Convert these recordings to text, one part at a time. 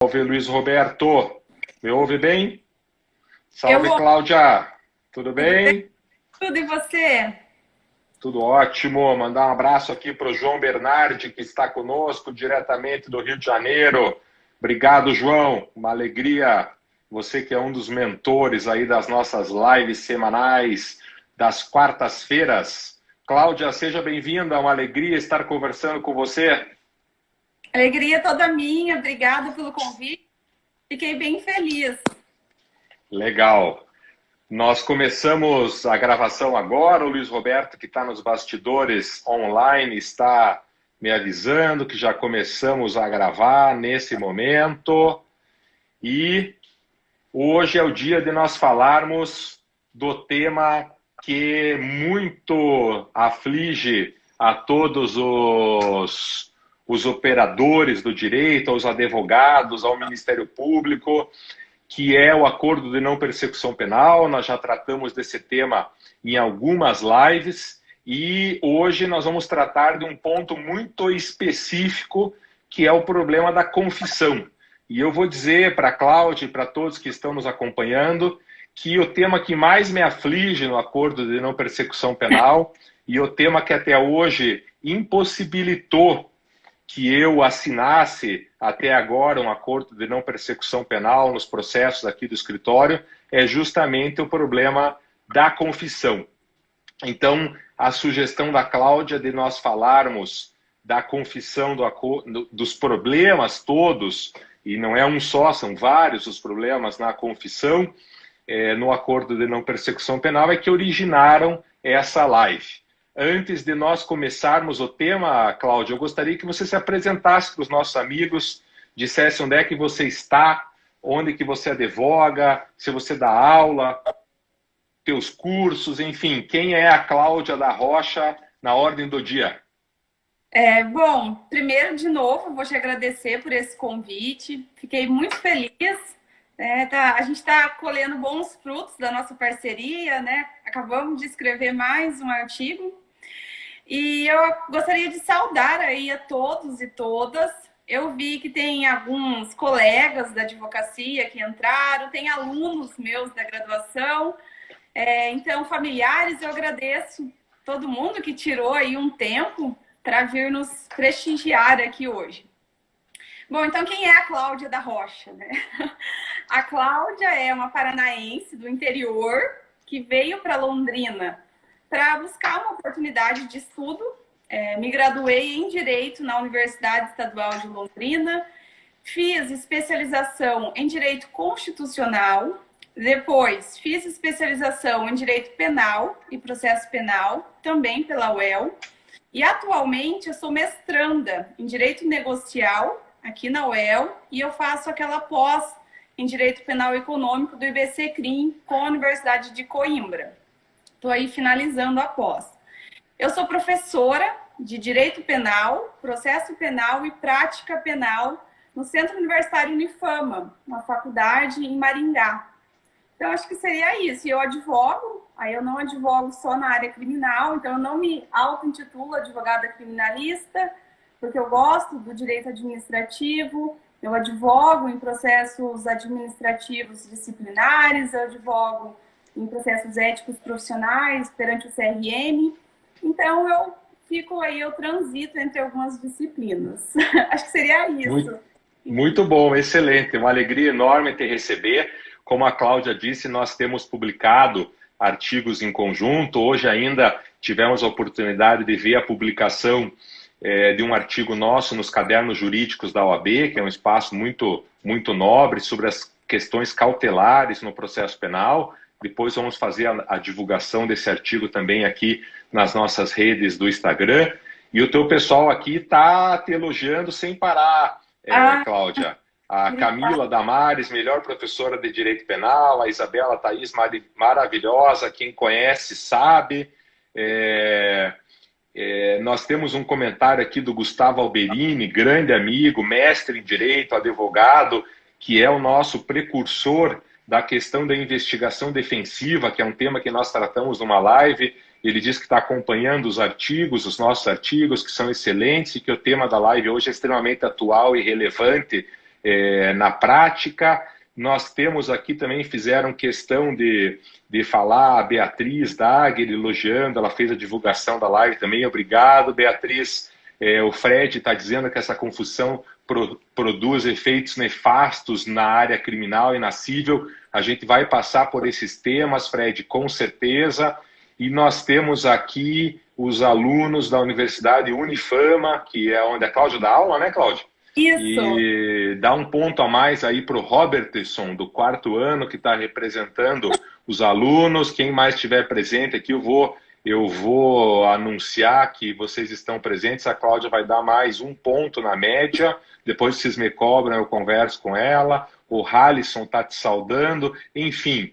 Salve, Luiz Roberto. Me ouve bem? Salve, Cláudia. Tudo bem? Tudo e você? Tudo ótimo. Mandar um abraço aqui para o João Bernardi, que está conosco diretamente do Rio de Janeiro. Obrigado, João. Uma alegria. Você que é um dos mentores aí das nossas lives semanais das quartas-feiras. Cláudia, seja bem-vinda. Uma alegria estar conversando com você. Alegria toda minha. Obrigada pelo convite. Fiquei bem feliz. Legal. Nós começamos a gravação agora. O Luiz Roberto, que está nos bastidores online, está me avisando que já começamos a gravar nesse momento. E hoje é o dia de nós falarmos do tema que muito aflige a todos os operadores do direito, aos advogados, ao Ministério Público, que é o acordo de não persecução penal. Nós já tratamos desse tema em algumas lives e hoje nós vamos tratar de um ponto muito específico, que é o problema da confissão. E eu vou dizer para a Cláudia e para todos que estão nos acompanhando que o tema que mais me aflige no acordo de não persecução penal e o tema que até hoje impossibilitou que eu assinasse até agora um acordo de não persecução penal nos processos aqui do escritório, é justamente o problema da confissão. Então, a sugestão da Cláudia de nós falarmos da confissão dos problemas todos, e não é um só, são vários os problemas na confissão, no acordo de não persecução penal, é que originaram essa live. Antes de nós começarmos o tema, Cláudia, eu gostaria que você se apresentasse para os nossos amigos, dissesse onde é que você está, onde que você advoga, se você dá aula, teus cursos, enfim, quem é a Cláudia da Rocha na ordem do dia? Bom, primeiro, de novo, vou te agradecer por esse convite. Fiquei muito feliz. A gente está colhendo bons frutos da nossa parceria, né? Acabamos de escrever mais um artigo. E eu gostaria de saudar aí a todos e todas. Eu vi que tem alguns colegas da advocacia que entraram, tem alunos meus da graduação, então familiares, eu agradeço todo mundo que tirou aí um tempo para vir nos prestigiar aqui hoje. Bom, então quem é a Cláudia da Rocha, né? A Cláudia é uma paranaense do interior que veio para Londrina para buscar uma oportunidade de estudo. Me graduei em Direito na Universidade Estadual de Londrina, fiz especialização em Direito Constitucional, depois fiz especialização em Direito Penal e Processo Penal, também pela UEL, e atualmente eu sou mestranda em Direito Negocial aqui na UEL e eu faço aquela pós em Direito Penal Econômico do IBC-CRIM com a Universidade de Coimbra. Estou aí finalizando a pós. Eu sou professora de Direito Penal, Processo Penal e Prática Penal no Centro Universitário Unifama, uma faculdade em Maringá. Então, acho que seria isso. E eu advogo, aí eu não advogo só na área criminal, então eu não me auto-intitulo advogada criminalista, porque eu gosto do direito administrativo, eu advogo em processos administrativos disciplinares, eu advogo em processos éticos profissionais perante o CRM. Então, eu transito entre algumas disciplinas. Acho que seria isso. Muito bom, excelente. Uma alegria enorme te receber. Como a Cláudia disse, nós temos publicado artigos em conjunto. Hoje ainda tivemos a oportunidade de ver a publicação de um artigo nosso nos Cadernos Jurídicos da OAB, que é um espaço muito, muito nobre sobre as questões cautelares no processo penal. Depois vamos fazer a divulgação desse artigo também aqui nas nossas redes do Instagram. E o teu pessoal aqui está te elogiando sem parar, Cláudia. A Camila Damares, melhor professora de Direito Penal, a Isabela Thaís, maravilhosa, quem conhece sabe. Nós temos um comentário aqui do Gustavo Alberini, grande amigo, mestre em Direito, advogado, que é o nosso precursor da questão da investigação defensiva, que é um tema que nós tratamos numa live. Ele diz que está acompanhando os artigos, os nossos artigos, que são excelentes, e que o tema da live hoje é extremamente atual e relevante. na prática. Nós temos aqui também, fizeram questão de falar a Beatriz Dagger, elogiando, ela fez a divulgação da live também. Obrigado, Beatriz. O Fred está dizendo que essa confusão produz efeitos nefastos na área criminal e na cível. A gente vai passar por esses temas, Fred, com certeza. E nós temos aqui os alunos da Universidade Unifama, que é onde a Cláudia dá aula, né, Cláudia? Isso. E dá um ponto a mais aí para o Robertson, do 4º ano, que está representando os alunos. Quem mais estiver presente aqui, eu vou anunciar que vocês estão presentes. A Cláudia vai dar mais um ponto na média. Depois vocês me cobram, eu converso com ela. O Halisson está te saudando. Enfim,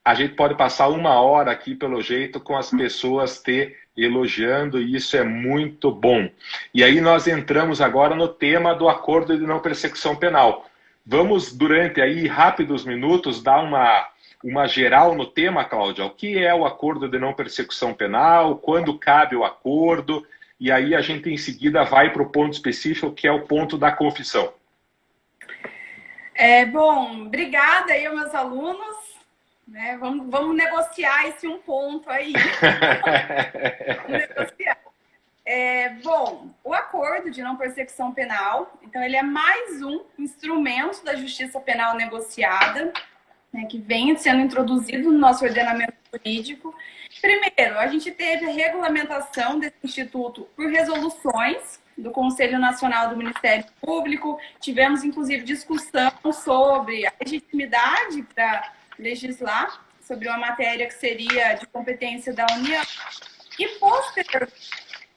a gente pode passar 1 hora aqui, pelo jeito, com as pessoas te elogiando, e isso é muito bom. E aí nós entramos agora no tema do acordo de não persecução penal. Vamos, durante aí rápidos minutos, dar uma geral no tema, Cláudia. O que é o acordo de não persecução penal, quando cabe o acordo, e aí a gente em seguida vai para o ponto específico, que é o ponto da confissão. Bom, obrigada aí aos meus alunos. Né? Vamos negociar esse um ponto aí. Vamos negociar. Bom, o acordo de não persecução penal, então ele é mais um instrumento da justiça penal negociada, né, que vem sendo introduzido no nosso ordenamento jurídico. Primeiro, a gente teve a regulamentação desse instituto por resoluções do Conselho Nacional do Ministério Público. Tivemos, inclusive, discussão sobre a legitimidade para legislar sobre uma matéria que seria de competência da União. E, posteriormente,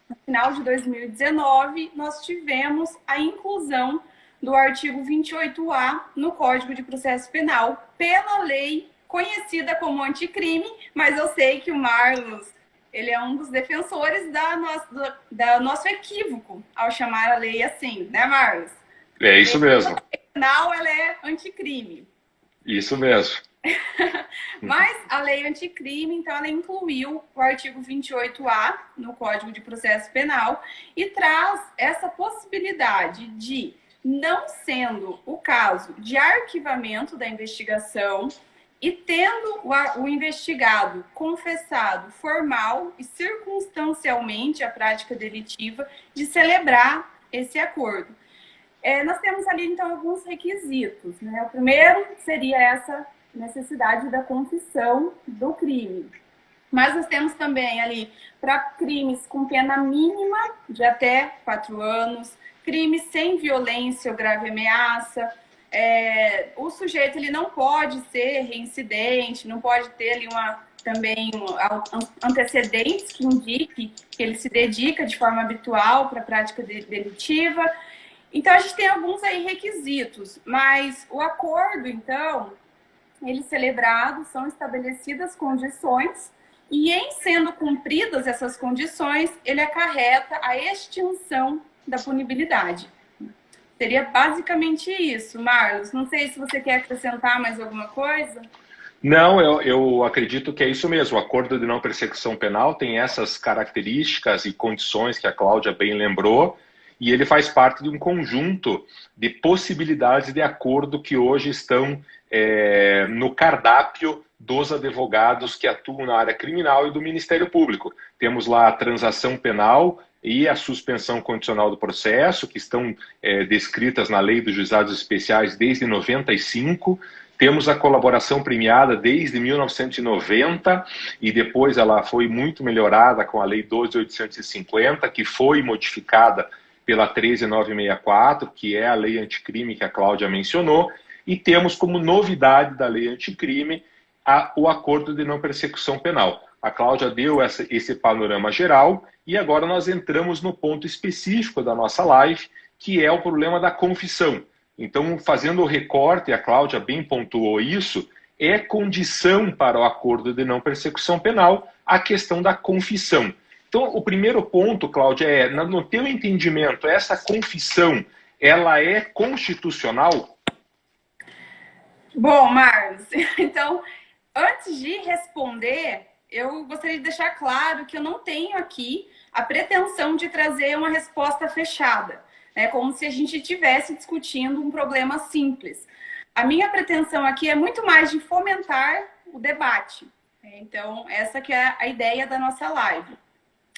no final de 2019, nós tivemos a inclusão do artigo 28A no Código de Processo Penal, pela lei conhecida como anticrime, mas eu sei que o Marlos, ele é um dos defensores da nosso equívoco ao chamar a lei assim, né, Marlos? É isso mesmo. A lei penal, ela é anticrime. Isso mesmo. Mas a lei anticrime, então, ela incluiu o artigo 28A no Código de Processo Penal e traz essa possibilidade de, não sendo o caso de arquivamento da investigação e tendo o investigado confessado formal e circunstancialmente a prática delitiva, de celebrar esse acordo. Nós temos ali, então, alguns requisitos, né? O primeiro seria essa necessidade da confissão do crime. Mas nós temos também ali, para crimes com pena mínima de até 4 anos, crimes sem violência ou grave ameaça, o sujeito ele não pode ser reincidente, não pode ter ali antecedentes que indique que ele se dedica de forma habitual para a prática delitiva. Então, a gente tem alguns aí requisitos, mas o acordo, então, ele celebrado, são estabelecidas condições e, em sendo cumpridas essas condições, ele acarreta a extinção da punibilidade. Seria basicamente isso, Marlos. Não sei se você quer acrescentar mais alguma coisa. Não, eu acredito que é isso mesmo. O acordo de não persecução penal tem essas características e condições que a Cláudia bem lembrou, e ele faz parte de um conjunto de possibilidades de acordo que hoje estão no cardápio dos advogados que atuam na área criminal e do Ministério Público. Temos lá a transação penal e a suspensão condicional do processo, que estão descritas na Lei dos Juizados Especiais desde 95. Temos a colaboração premiada desde 1990 e depois ela foi muito melhorada com a Lei 12.850, que foi modificada pela 13.964, que é a lei anticrime que a Cláudia mencionou, e temos como novidade da lei anticrime o acordo de não persecução penal. A Cláudia deu esse panorama geral e agora nós entramos no ponto específico da nossa live, que é o problema da confissão. Então, fazendo o recorte, a Cláudia bem pontuou isso, é condição para o acordo de não persecução penal a questão da confissão. Então, o primeiro ponto, Cláudia, no teu entendimento, essa confissão, ela é constitucional? Bom, Marlos, então, antes de responder, eu gostaria de deixar claro que eu não tenho aqui a pretensão de trazer uma resposta fechada. É como se a gente estivesse discutindo um problema simples. A minha pretensão aqui é muito mais de fomentar o debate. Então, essa que é a ideia da nossa live.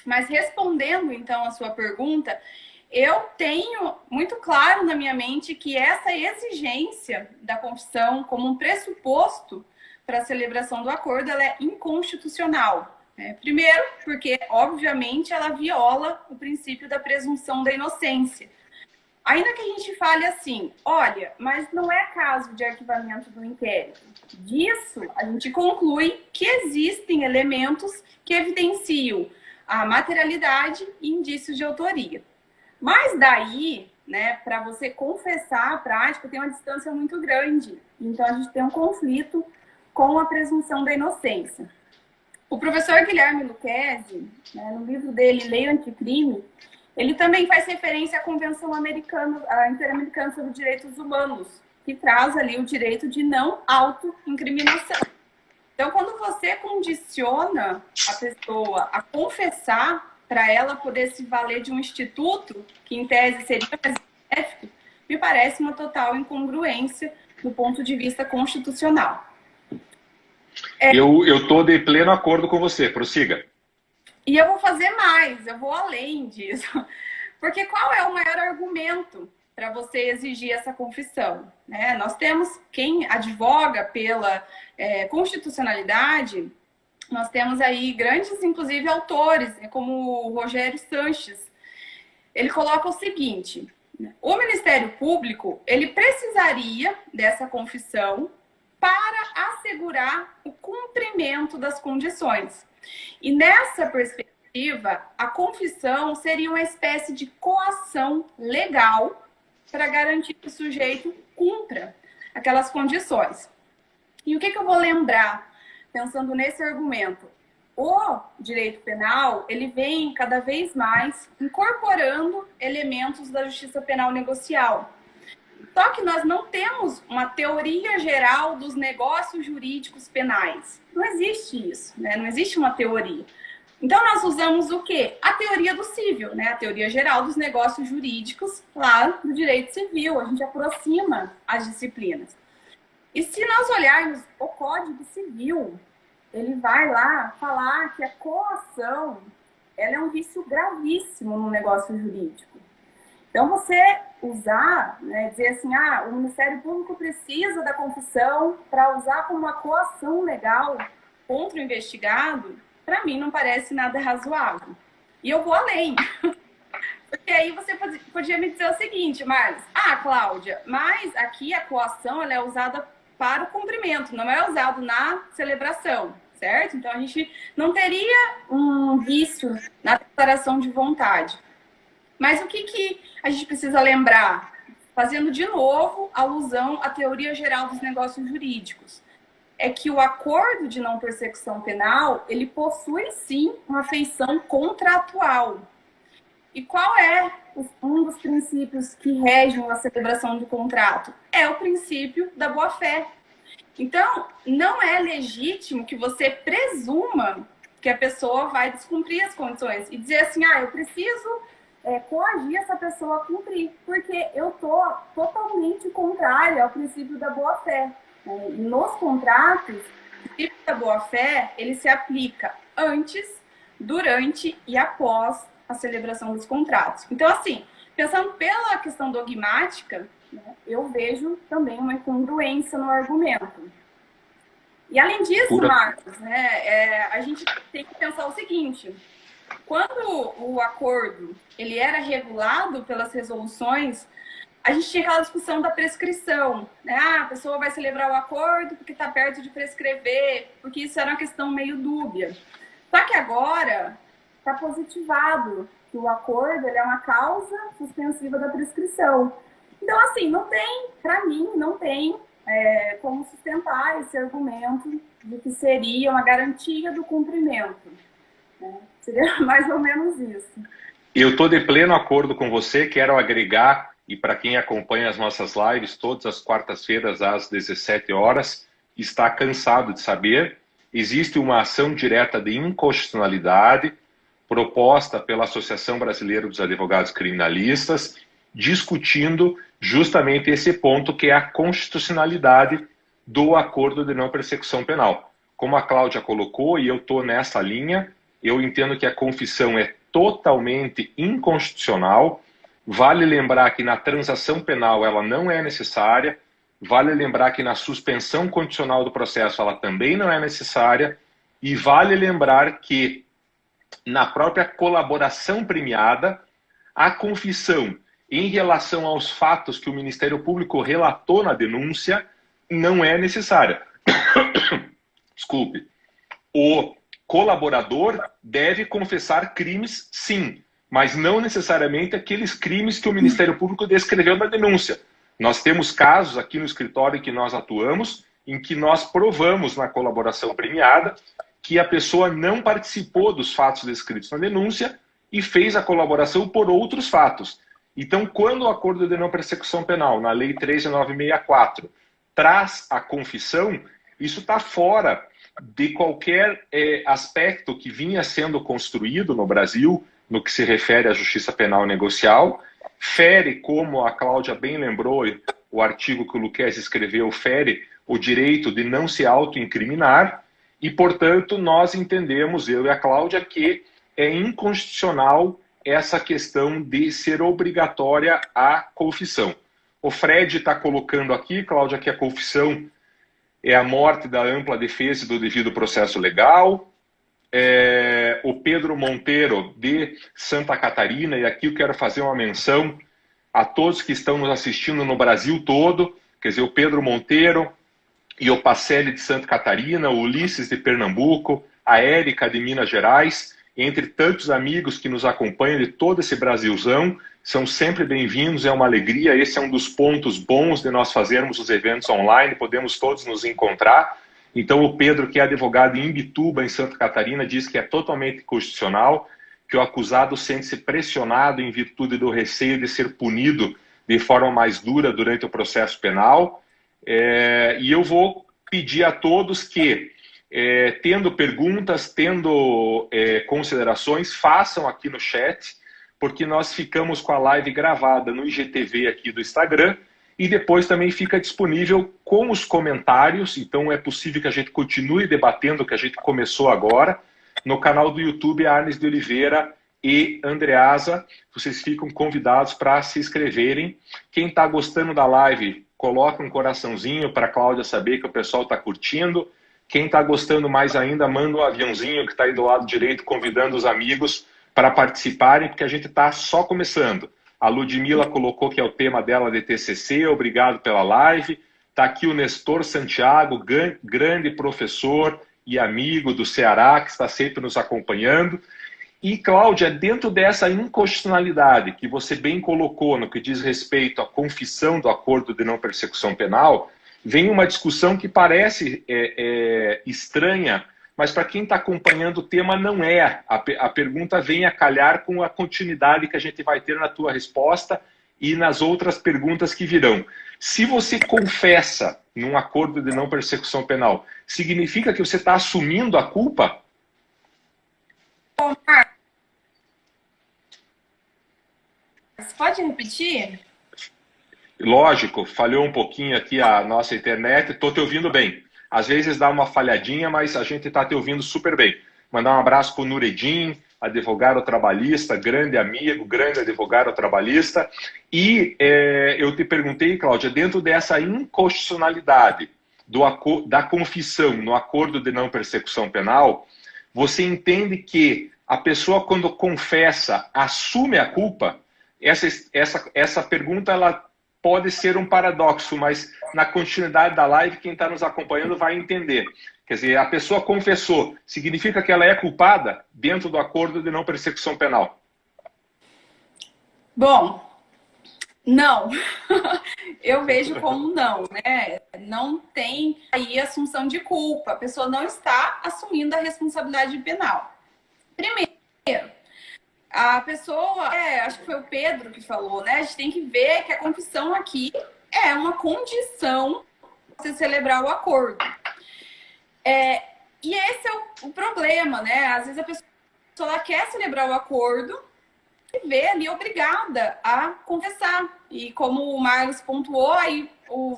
Mas respondendo, então, a sua pergunta, eu tenho muito claro na minha mente que essa exigência da confissão como um pressuposto para a celebração do acordo, ela é inconstitucional. Primeiro, porque, obviamente, ela viola o princípio da presunção da inocência. Ainda que a gente fale assim, olha, mas não é caso de arquivamento do inquérito. Disso, a gente conclui que existem elementos que evidenciam a materialidade e indícios de autoria. Mas daí, né, para você confessar a prática, tem uma distância muito grande. Então, a gente tem um conflito com a presunção da inocência. O professor Guilherme Lucchesi, né, no livro dele, Lei Anticrime, ele também faz referência à Convenção Interamericana sobre Direitos Humanos, que traz ali o direito de não autoincriminação. Então, quando você condiciona a pessoa a confessar para ela poder se valer de um instituto, que em tese seria mais benéfico, me parece uma total incongruência do ponto de vista constitucional. Eu estou de pleno acordo com você, prossiga. E eu vou fazer mais, eu vou além disso. Porque qual é o maior argumento para você exigir essa confissão? Nós temos quem advoga pela constitucionalidade, nós temos aí grandes, inclusive, autores, como o Rogério Sanches. Ele coloca o seguinte, o Ministério Público, ele precisaria dessa confissão para assegurar o cumprimento das condições. E nessa perspectiva, a confissão seria uma espécie de coação legal para garantir que o sujeito cumpra aquelas condições. E o que eu vou lembrar, pensando nesse argumento? O direito penal, ele vem cada vez mais incorporando elementos da justiça penal negocial. Só que nós não temos uma teoria geral dos negócios jurídicos penais. Não existe isso, né? Não existe uma teoria. Então, nós usamos o quê? A teoria do civil, né? A teoria geral dos negócios jurídicos lá do direito civil. A gente aproxima as disciplinas. E se nós olharmos o Código Civil, ele vai lá falar que a coação ela é um vício gravíssimo no negócio jurídico. Então, você usar, né, dizer assim, o Ministério Público precisa da confissão para usar como uma coação legal contra o investigado, para mim não parece nada razoável. E eu vou além. Porque aí você podia me dizer o seguinte, Marlos, Cláudia, mas aqui a coação ela é usada para o cumprimento, não é usado na celebração, certo? Então, a gente não teria um vício na declaração de vontade. Mas o que a gente precisa lembrar? Fazendo de novo alusão à teoria geral dos negócios jurídicos. É que o acordo de não persecução penal, ele possui sim uma feição contratual. E qual é um dos princípios que regem a celebração do contrato? É o princípio da boa-fé. Então, não é legítimo que você presuma que a pessoa vai descumprir as condições e dizer assim, eu preciso coagir essa pessoa a cumprir, porque eu estou totalmente contrária ao princípio da boa-fé. Nos contratos, o princípio da boa-fé, ele se aplica antes, durante e após a celebração dos contratos. Então, assim, pensando pela questão dogmática, eu vejo também uma incongruência no argumento. E além disso, Marcos, a gente tem que pensar o seguinte, quando o acordo ele era regulado pelas resoluções, a gente tinha aquela discussão da prescrição. A pessoa vai celebrar o acordo porque está perto de prescrever, porque isso era uma questão meio dúbia. Só que agora está positivado que o acordo ele é uma causa suspensiva da prescrição. Então, assim, não tem, para mim, não tem como sustentar esse argumento de que seria uma garantia do cumprimento. Seria mais ou menos isso. Eu estou de pleno acordo com você, quero agregar, e para quem acompanha as nossas lives, todas as quartas-feiras às 17 horas, está cansado de saber, existe uma ação direta de inconstitucionalidade proposta pela Associação Brasileira dos Advogados Criminalistas, discutindo justamente esse ponto que é a constitucionalidade do acordo de não persecução penal. Como a Cláudia colocou, e eu estou nessa linha, eu entendo que a confissão é totalmente inconstitucional. Vale lembrar que na transação penal ela não é necessária, vale lembrar que na suspensão condicional do processo ela também não é necessária, e vale lembrar que na própria colaboração premiada, a confissão em relação aos fatos que o Ministério Público relatou na denúncia não é necessária. Desculpe. O colaborador deve confessar crimes, sim, mas não necessariamente aqueles crimes que o Ministério Público descreveu na denúncia. Nós temos casos aqui no escritório em que nós atuamos, em que nós provamos na colaboração premiada que a pessoa não participou dos fatos descritos na denúncia e fez a colaboração por outros fatos. Então, quando o acordo de não persecução penal, na Lei 13.964, traz a confissão, isso está fora de qualquer aspecto que vinha sendo construído no Brasil, no que se refere à justiça penal negocial, fere, como a Cláudia bem lembrou, o artigo que o Luquez escreveu, fere o direito de não se autoincriminar, e, portanto, nós entendemos, eu e a Cláudia, que é inconstitucional essa questão de ser obrigatória a confissão. O Fred está colocando aqui, Cláudia, que a confissão é a morte da ampla defesa e do devido processo legal. O Pedro Monteiro, de Santa Catarina, e aqui eu quero fazer uma menção a todos que estão nos assistindo no Brasil todo, quer dizer, o Pedro Monteiro e o Pacelli de Santa Catarina, o Ulisses de Pernambuco, a Érica de Minas Gerais, entre tantos amigos que nos acompanham de todo esse Brasilzão, são sempre bem-vindos, é uma alegria, esse é um dos pontos bons de nós fazermos os eventos online, podemos todos nos encontrar. Então o Pedro, que é advogado em Imbituba, em Santa Catarina, diz que é totalmente constitucional, que o acusado sente-se pressionado em virtude do receio de ser punido de forma mais dura durante o processo penal. E eu vou pedir a todos que, tendo perguntas, tendo considerações, façam aqui no chat, porque nós ficamos com a live gravada no IGTV aqui do Instagram, e depois também fica disponível com os comentários, então é possível que a gente continue debatendo o que a gente começou agora, no canal do YouTube Arnes de Oliveira e Andreasa. Vocês ficam convidados para se inscreverem. Quem está gostando da live, coloca um coraçãozinho para a Cláudia saber que o pessoal está curtindo. Quem está gostando mais ainda, manda um aviãozinho que está aí do lado direito, convidando os amigos para participarem, porque a gente está só começando. A Ludmila colocou que é o tema dela de TCC, obrigado pela live. Está aqui o Nestor Santiago, grande professor e amigo do Ceará, que está sempre nos acompanhando. E, Cláudia, dentro dessa inconstitucionalidade que você bem colocou no que diz respeito à confissão do acordo de não persecução penal, vem uma discussão que parece estranha, mas para quem está acompanhando o tema não é. A pergunta vem a calhar com a continuidade que a gente vai ter na tua resposta e nas outras perguntas que virão. Se você confessa num acordo de não persecução penal, significa que você está assumindo a culpa? Você pode repetir? Lógico, falhou um pouquinho aqui a nossa internet, estou te ouvindo bem. Às vezes dá uma falhadinha, mas a gente está te ouvindo super bem. Mandar um abraço para o Nureddin, advogado trabalhista, grande amigo, grande advogado trabalhista. E eu te perguntei, Cláudia, dentro dessa inconstitucionalidade da confissão no acordo de não persecução penal, você entende que a pessoa, quando confessa, assume a culpa? Essa pergunta ela pode ser um paradoxo, mas na continuidade da live, quem está nos acompanhando vai entender. Quer dizer, a pessoa confessou, significa que ela é culpada dentro do acordo de não persecução penal? Bom, não. Eu vejo como não, né? Não tem aí assunção de culpa. A pessoa não está assumindo a responsabilidade penal. Primeiro, a pessoa, acho que foi o Pedro que falou, né? A gente tem que ver que a confissão aqui é uma condição para você celebrar o acordo. E esse é o problema, né? Às vezes a pessoa ela quer celebrar o acordo, vê ali obrigada a confessar. E como o Marlos pontuou, aí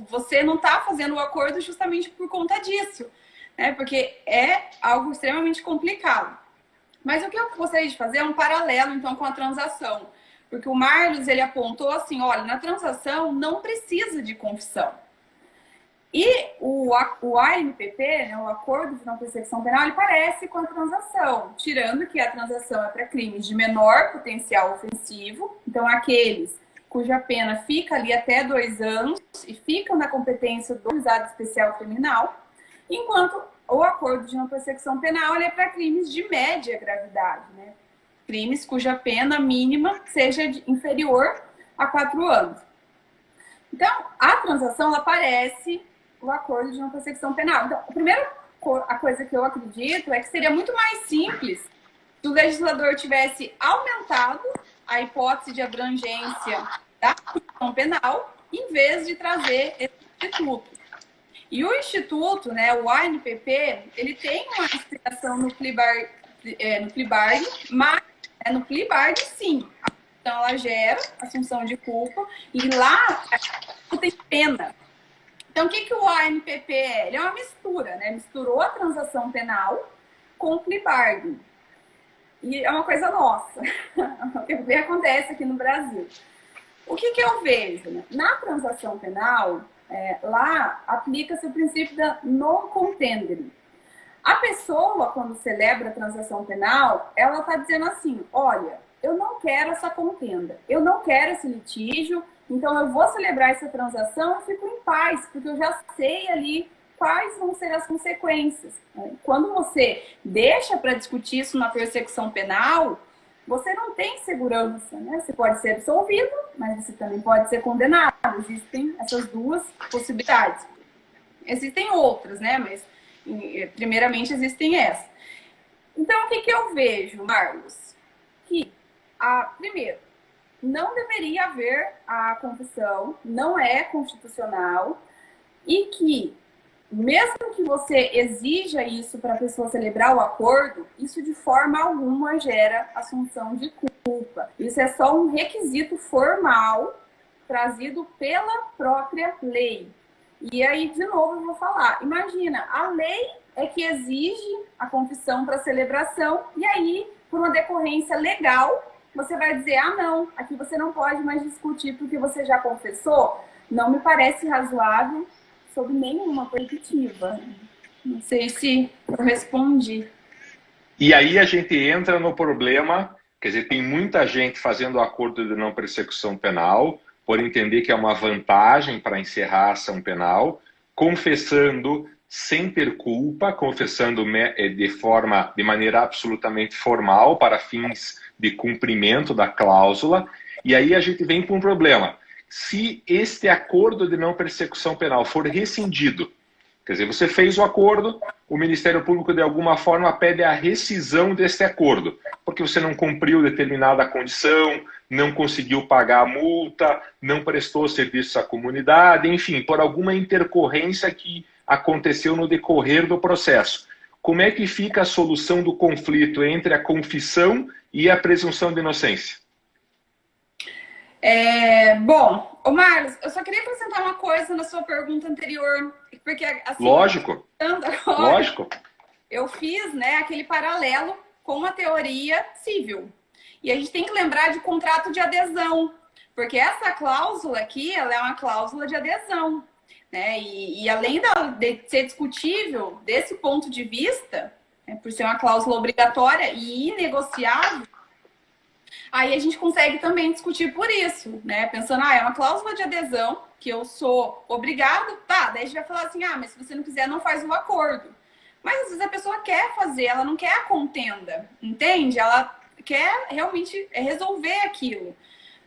você não está fazendo o acordo justamente por conta disso, né? Porque é algo extremamente complicado. Mas o que eu gostaria de fazer é um paralelo, então, com a transação. Porque o Marlos, ele apontou assim, olha, na transação não precisa de confissão. E o ANPP, né, o Acordo de Não Persecução Penal, ele parece com a transação, tirando que a transação é para crimes de menor potencial ofensivo, então aqueles cuja pena fica ali até 2 anos e ficam na competência do Juizado Especial Criminal, enquanto o Acordo de Não Persecução Penal ele é para crimes de média gravidade, né? Crimes cuja pena mínima seja inferior a 4 anos. Então, a transação, ela parece o Acordo de Não Persecução Penal. Então, a primeira coisa que eu acredito é que seria muito mais simples se o legislador tivesse aumentado a hipótese de abrangência da Constituição Penal, em vez de trazer esse instituto. E o instituto, né, o ANPP, ele tem uma inspiração no plea bargain, mas no plea bargain, sim. Então, ela gera assunção de culpa e lá tem pena. Então, o que o ANPP é? Ele é uma mistura, né? Misturou a transação penal com o plea bargain. E é uma coisa nossa, o que acontece aqui no Brasil. O que eu vejo? Né? Na transação penal, lá aplica-se o princípio da non contendere. A pessoa, quando celebra a transação penal, ela está dizendo assim, olha, eu não quero essa contenda, eu não quero esse litígio, então eu vou celebrar essa transação e fico em paz, porque eu já sei ali quais vão ser as consequências. Quando você deixa para discutir isso na persecução penal, você não tem segurança, né? Você pode ser absolvido, mas você também pode ser condenado. Existem essas duas possibilidades. Existem outras, né? Mas primeiramente existem essas. Então, o que eu vejo, Marlos? Que, primeiro, não deveria haver a confissão, não é constitucional, e que, mesmo que você exija isso para a pessoa celebrar o acordo, isso de forma alguma gera assunção de culpa. Isso é só um requisito formal trazido pela própria lei. E aí, de novo, eu vou falar. Imagina, a lei é que exige a confissão para celebração, e aí, por uma decorrência legal, você vai dizer, não, aqui você não pode mais discutir porque você já confessou. Não me parece razoável sob nenhuma perspectiva. Não sei se eu respondi. E aí a gente entra no problema, quer dizer, tem muita gente fazendo o acordo de não persecução penal, por entender que é uma vantagem para encerrar a ação penal, confessando sem ter culpa, confessando de maneira absolutamente formal para fins de cumprimento da cláusula, e aí a gente vem com um problema. Se este acordo de não persecução penal for rescindido, quer dizer, você fez o acordo, o Ministério Público de alguma forma pede a rescisão deste acordo, porque você não cumpriu determinada condição, não conseguiu pagar a multa, não prestou serviços à comunidade, enfim, por alguma intercorrência que aconteceu no decorrer do processo. Como é que fica a solução do conflito entre a confissão e a presunção de inocência? Bom, Marlos, eu só queria acrescentar uma coisa na sua pergunta anterior, porque assim, lógico. Eu fiz, né, aquele paralelo com a teoria civil. E a gente tem que lembrar de contrato de adesão, porque essa cláusula aqui, ela é uma cláusula de adesão, né? E além de ser discutível desse ponto de vista, por ser uma cláusula obrigatória e inegociável, aí a gente consegue também discutir por isso, né? Pensando, é uma cláusula de adesão que eu sou obrigado, tá, daí a gente vai falar assim, mas se você não quiser, não faz o acordo. Mas às vezes a pessoa quer fazer, ela não quer a contenda, entende? Ela quer realmente resolver aquilo.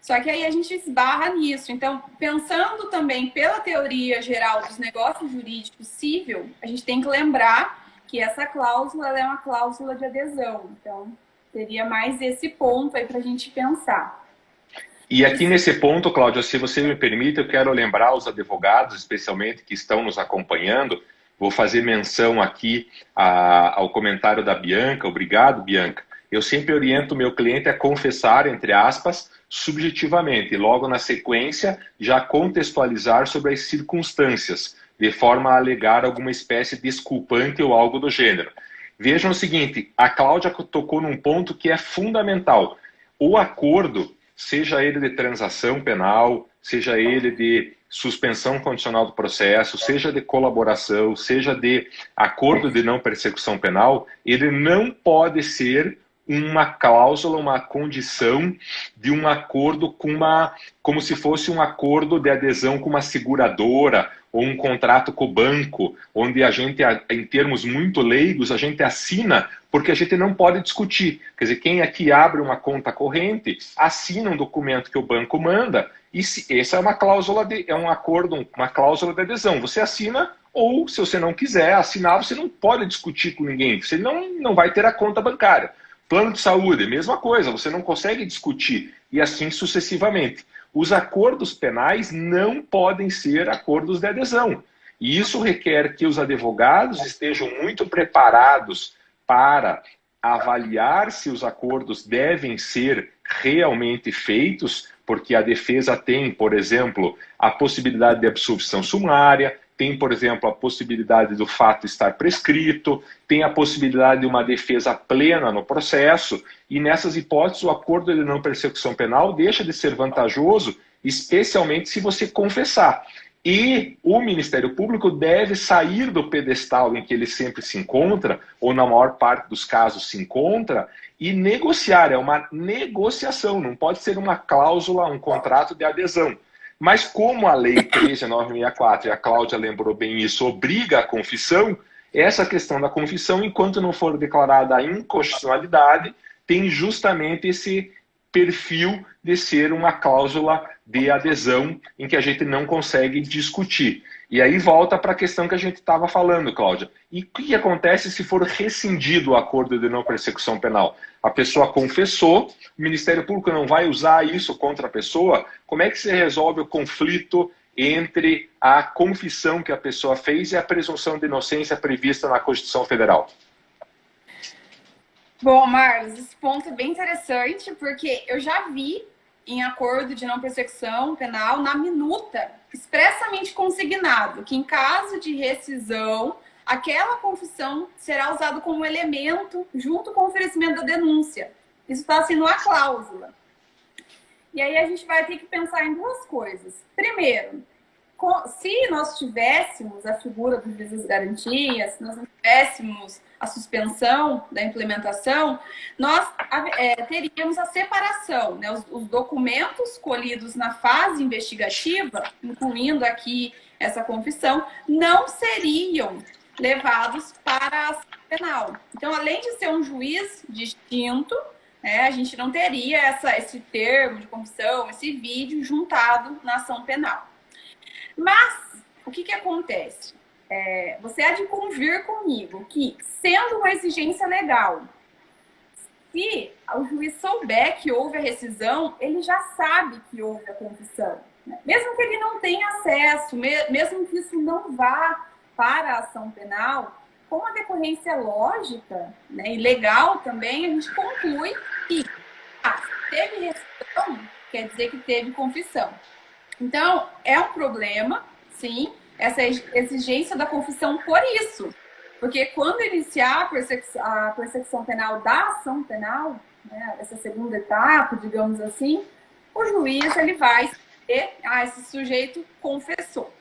Só que aí a gente esbarra nisso. Então, pensando também pela teoria geral dos negócios jurídicos civil, a gente tem que lembrar que essa cláusula ela é uma cláusula de adesão. Então, teria mais esse ponto aí para a gente pensar. E aqui nesse ponto, Cláudia, se você me permite, eu quero lembrar os advogados, especialmente, que estão nos acompanhando. Vou fazer menção aqui ao comentário da Bianca. Obrigado, Bianca. Eu sempre oriento o meu cliente a confessar, entre aspas, subjetivamente, e logo na sequência já contextualizar sobre as circunstâncias, de forma a alegar alguma espécie de desculpante ou algo do gênero. Vejam o seguinte, a Cláudia tocou num ponto que é fundamental. O acordo, seja ele de transação penal, seja ele de suspensão condicional do processo, seja de colaboração, seja de acordo de não persecução penal, ele não pode ser uma cláusula, uma condição de um acordo como se fosse um acordo de adesão com uma seguradora ou um contrato com o banco, onde a gente, em termos muito leigos, a gente assina porque a gente não pode discutir. Quer dizer, quem aqui abre uma conta corrente, assina um documento que o banco manda, e essa é uma cláusula, é um acordo, uma cláusula de adesão. Você assina, ou se você não quiser assinar, você não pode discutir com ninguém, você não vai ter a conta bancária. Plano de saúde, mesma coisa, você não consegue discutir, e assim sucessivamente. Os acordos penais não podem ser acordos de adesão. E isso requer que os advogados estejam muito preparados para avaliar se os acordos devem ser realmente feitos, porque a defesa tem, por exemplo, a possibilidade de absolvição sumária, tem, por exemplo, a possibilidade do fato estar prescrito, tem a possibilidade de uma defesa plena no processo, e nessas hipóteses o acordo de não persecução penal deixa de ser vantajoso, especialmente se você confessar. E o Ministério Público deve sair do pedestal em que ele sempre se encontra, ou na maior parte dos casos se encontra, e negociar. É uma negociação, não pode ser uma cláusula, um contrato de adesão. Mas como a Lei 13.964, e a Cláudia lembrou bem isso, obriga a confissão, essa questão da confissão, enquanto não for declarada a inconstitucionalidade, tem justamente esse perfil de ser uma cláusula de adesão em que a gente não consegue discutir. E aí volta para a questão que a gente estava falando, Cláudia. E o que acontece se for rescindido o acordo de não persecução penal? A pessoa confessou, o Ministério Público não vai usar isso contra a pessoa. Como é que se resolve o conflito entre a confissão que a pessoa fez e a presunção de inocência prevista na Constituição Federal? Bom, Marlos, esse ponto é bem interessante, porque eu já vi em acordo de não persecução penal, na minuta, expressamente consignado, que em caso de rescisão, aquela confissão será usada como elemento junto com o oferecimento da denúncia. Isso está assim numa cláusula. E aí a gente vai ter que pensar em duas coisas. Primeiro, se nós tivéssemos a figura dos juízes das garantias, se nós não tivéssemos a suspensão da implementação, nós teríamos a separação, né? Os documentos colhidos na fase investigativa, incluindo aqui essa confissão, não seriam levados para a ação penal. Então, além de ser um juiz distinto, a gente não teria esse termo de confissão, esse vídeo juntado na ação penal. Mas, o que acontece? Você há de convir comigo que, sendo uma exigência legal, se o juiz souber que houve a rescisão, ele já sabe que houve a confissão. Né? Mesmo que ele não tenha acesso, mesmo que isso não vá para a ação penal, com a decorrência lógica, né, e legal também, a gente conclui que teve rescisão, quer dizer que teve confissão. Então, é um problema, sim, essa exigência da confissão por isso. Porque quando iniciar a persecução penal da ação penal, né, essa segunda etapa, digamos assim, o juiz ele vai dizer, esse sujeito confessou.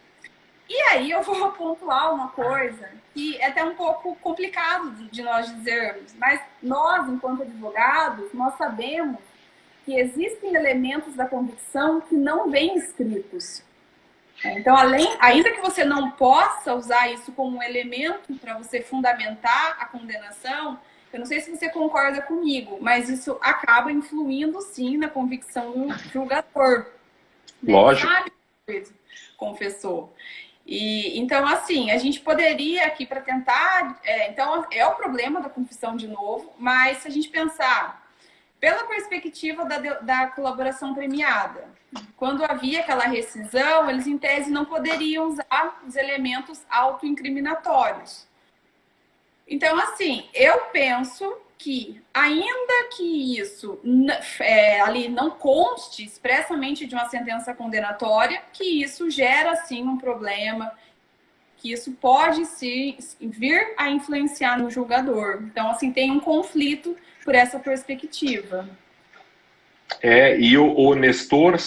E aí eu vou pontuar uma coisa que é até um pouco complicado de nós dizermos, mas nós, enquanto advogados, nós sabemos que existem elementos da convicção que não vêm escritos. Então, ainda que você não possa usar isso como um elemento para você fundamentar a condenação, eu não sei se você concorda comigo, mas isso acaba influindo, sim, na convicção do julgador. Lógico. Sabe que confessou. Então, assim, a gente poderia aqui para tentar... então, é o problema da confissão de novo, mas se a gente pensar pela perspectiva da colaboração premiada, quando havia aquela rescisão, eles, em tese, não poderiam usar os elementos autoincriminatórios. Então, assim, eu penso que, ainda que isso ali não conste expressamente de uma sentença condenatória, que isso gera, sim, um problema, que isso pode vir a influenciar no julgador. Então, assim, tem um conflito por essa perspectiva. E o Nestor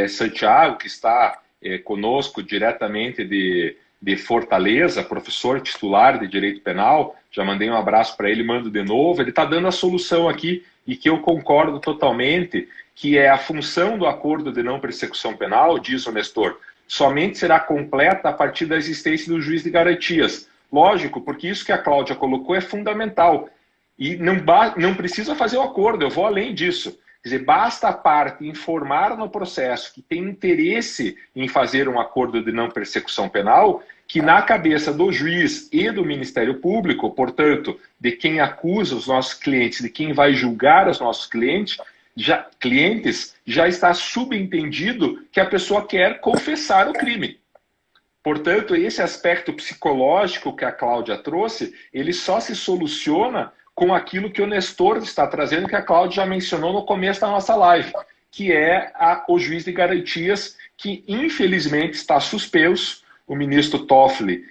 Santiago, que está conosco diretamente de Fortaleza, professor titular de Direito Penal, já mandei um abraço para ele, mando de novo, ele está dando a solução aqui, e que eu concordo totalmente, que é a função do acordo de não persecução penal, diz o Nestor, somente será completa a partir da existência do juiz de garantias. Lógico, porque isso que a Cláudia colocou é fundamental, e não precisa fazer o acordo, eu vou além disso. Quer dizer, basta a parte informar no processo que tem interesse em fazer um acordo de não persecução penal, que na cabeça do juiz e do Ministério Público, portanto, de quem acusa os nossos clientes, de quem vai julgar os nossos clientes, já está subentendido que a pessoa quer confessar o crime. Portanto, esse aspecto psicológico que a Cláudia trouxe, ele só se soluciona com aquilo que o Nestor está trazendo, que a Cláudia já mencionou no começo da nossa live, que é o juiz de garantias, que infelizmente está suspenso. O ministro Toffoli,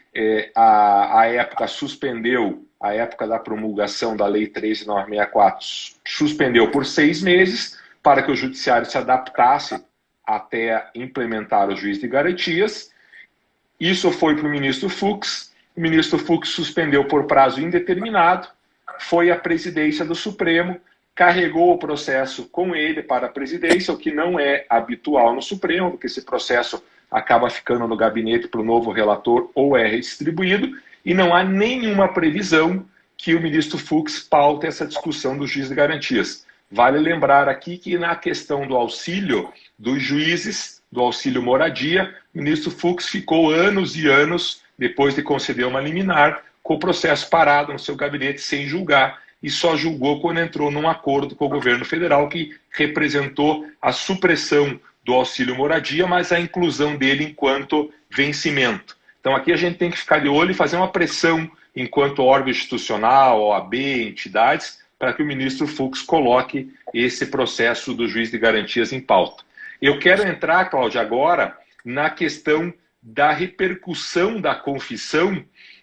à época, suspendeu, à época da promulgação da Lei 13.964, suspendeu por 6 meses, para que o judiciário se adaptasse até implementar o juiz de garantias. Isso foi para o ministro Fux suspendeu por prazo indeterminado, foi à presidência do Supremo, carregou o processo com ele para a presidência, o que não é habitual no Supremo, porque esse processo acaba ficando no gabinete para o novo relator ou é redistribuído, e não há nenhuma previsão que o ministro Fux paute essa discussão do juiz de garantias. Vale lembrar aqui que na questão do auxílio dos juízes, do auxílio moradia, o ministro Fux ficou anos e anos, depois de conceder uma liminar, com o processo parado no seu gabinete sem julgar, e só julgou quando entrou num acordo com o governo federal que representou a supressão do auxílio moradia, mas a inclusão dele enquanto vencimento. Então aqui a gente tem que ficar de olho e fazer uma pressão enquanto órgão institucional, OAB, entidades, para que o ministro Fux coloque esse processo do juiz de garantias em pauta. Eu quero entrar, Cláudia, agora na questão da repercussão da confissão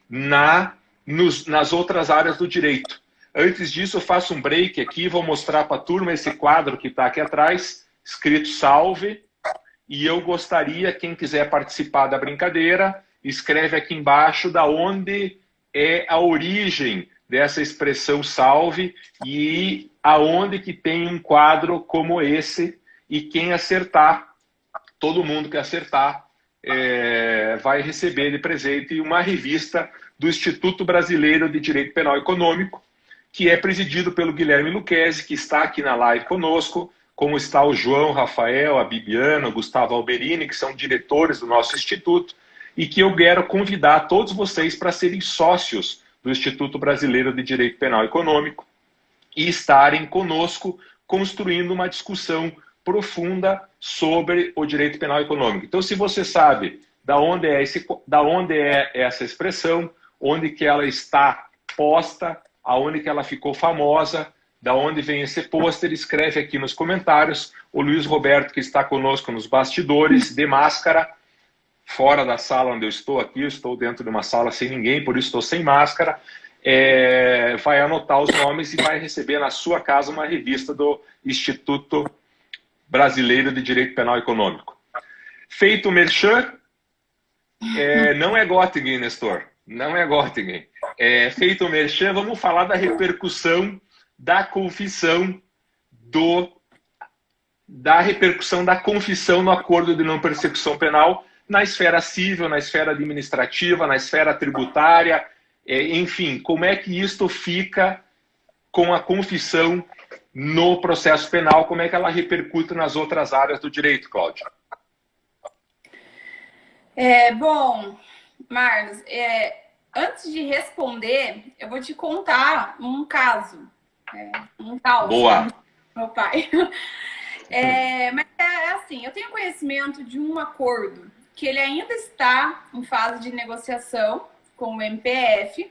nas outras áreas do direito. Antes disso, eu faço um break aqui, vou mostrar para a turma esse quadro que está aqui atrás, escrito salve, e eu gostaria, quem quiser participar da brincadeira, escreve aqui embaixo da onde é a origem dessa expressão salve e aonde que tem um quadro como esse, e quem acertar, todo mundo que acertar, vai receber de presente uma revista do Instituto Brasileiro de Direito Penal Econômico, que é presidido pelo Guilherme Lucchesi, que está aqui na live conosco, como está o João Rafael, a Bibiana, o Gustavo Alberini, que são diretores do nosso instituto, e que eu quero convidar todos vocês para serem sócios do Instituto Brasileiro de Direito Penal Econômico e estarem conosco construindo uma discussão profunda sobre o direito penal econômico. Então, se você sabe da onde é essa expressão, onde que ela está posta, aonde que ela ficou famosa, da onde vem esse pôster, escreve aqui nos comentários. O Luiz Roberto, que está conosco nos bastidores, de máscara, fora da sala onde eu estou aqui, eu estou dentro de uma sala sem ninguém, por isso estou sem máscara, vai anotar os nomes e vai receber na sua casa uma revista do Instituto Brasileiro de Direito Penal Econômico. Feito o merchan, não é Göttingen, Nestor, não é Göttingen. Feito o merchan, vamos falar da repercussão da confissão da confissão no acordo de não persecução penal na esfera civil, na esfera administrativa, na esfera tributária, enfim, como é que isto fica com a confissão no processo penal, como é que ela repercute nas outras áreas do direito, Cláudia? Bom, Marlos, antes de responder, eu vou te contar um caso. Um caos. Boa. Meu pai. Mas assim, eu tenho conhecimento de um acordo que ele ainda está em fase de negociação com o MPF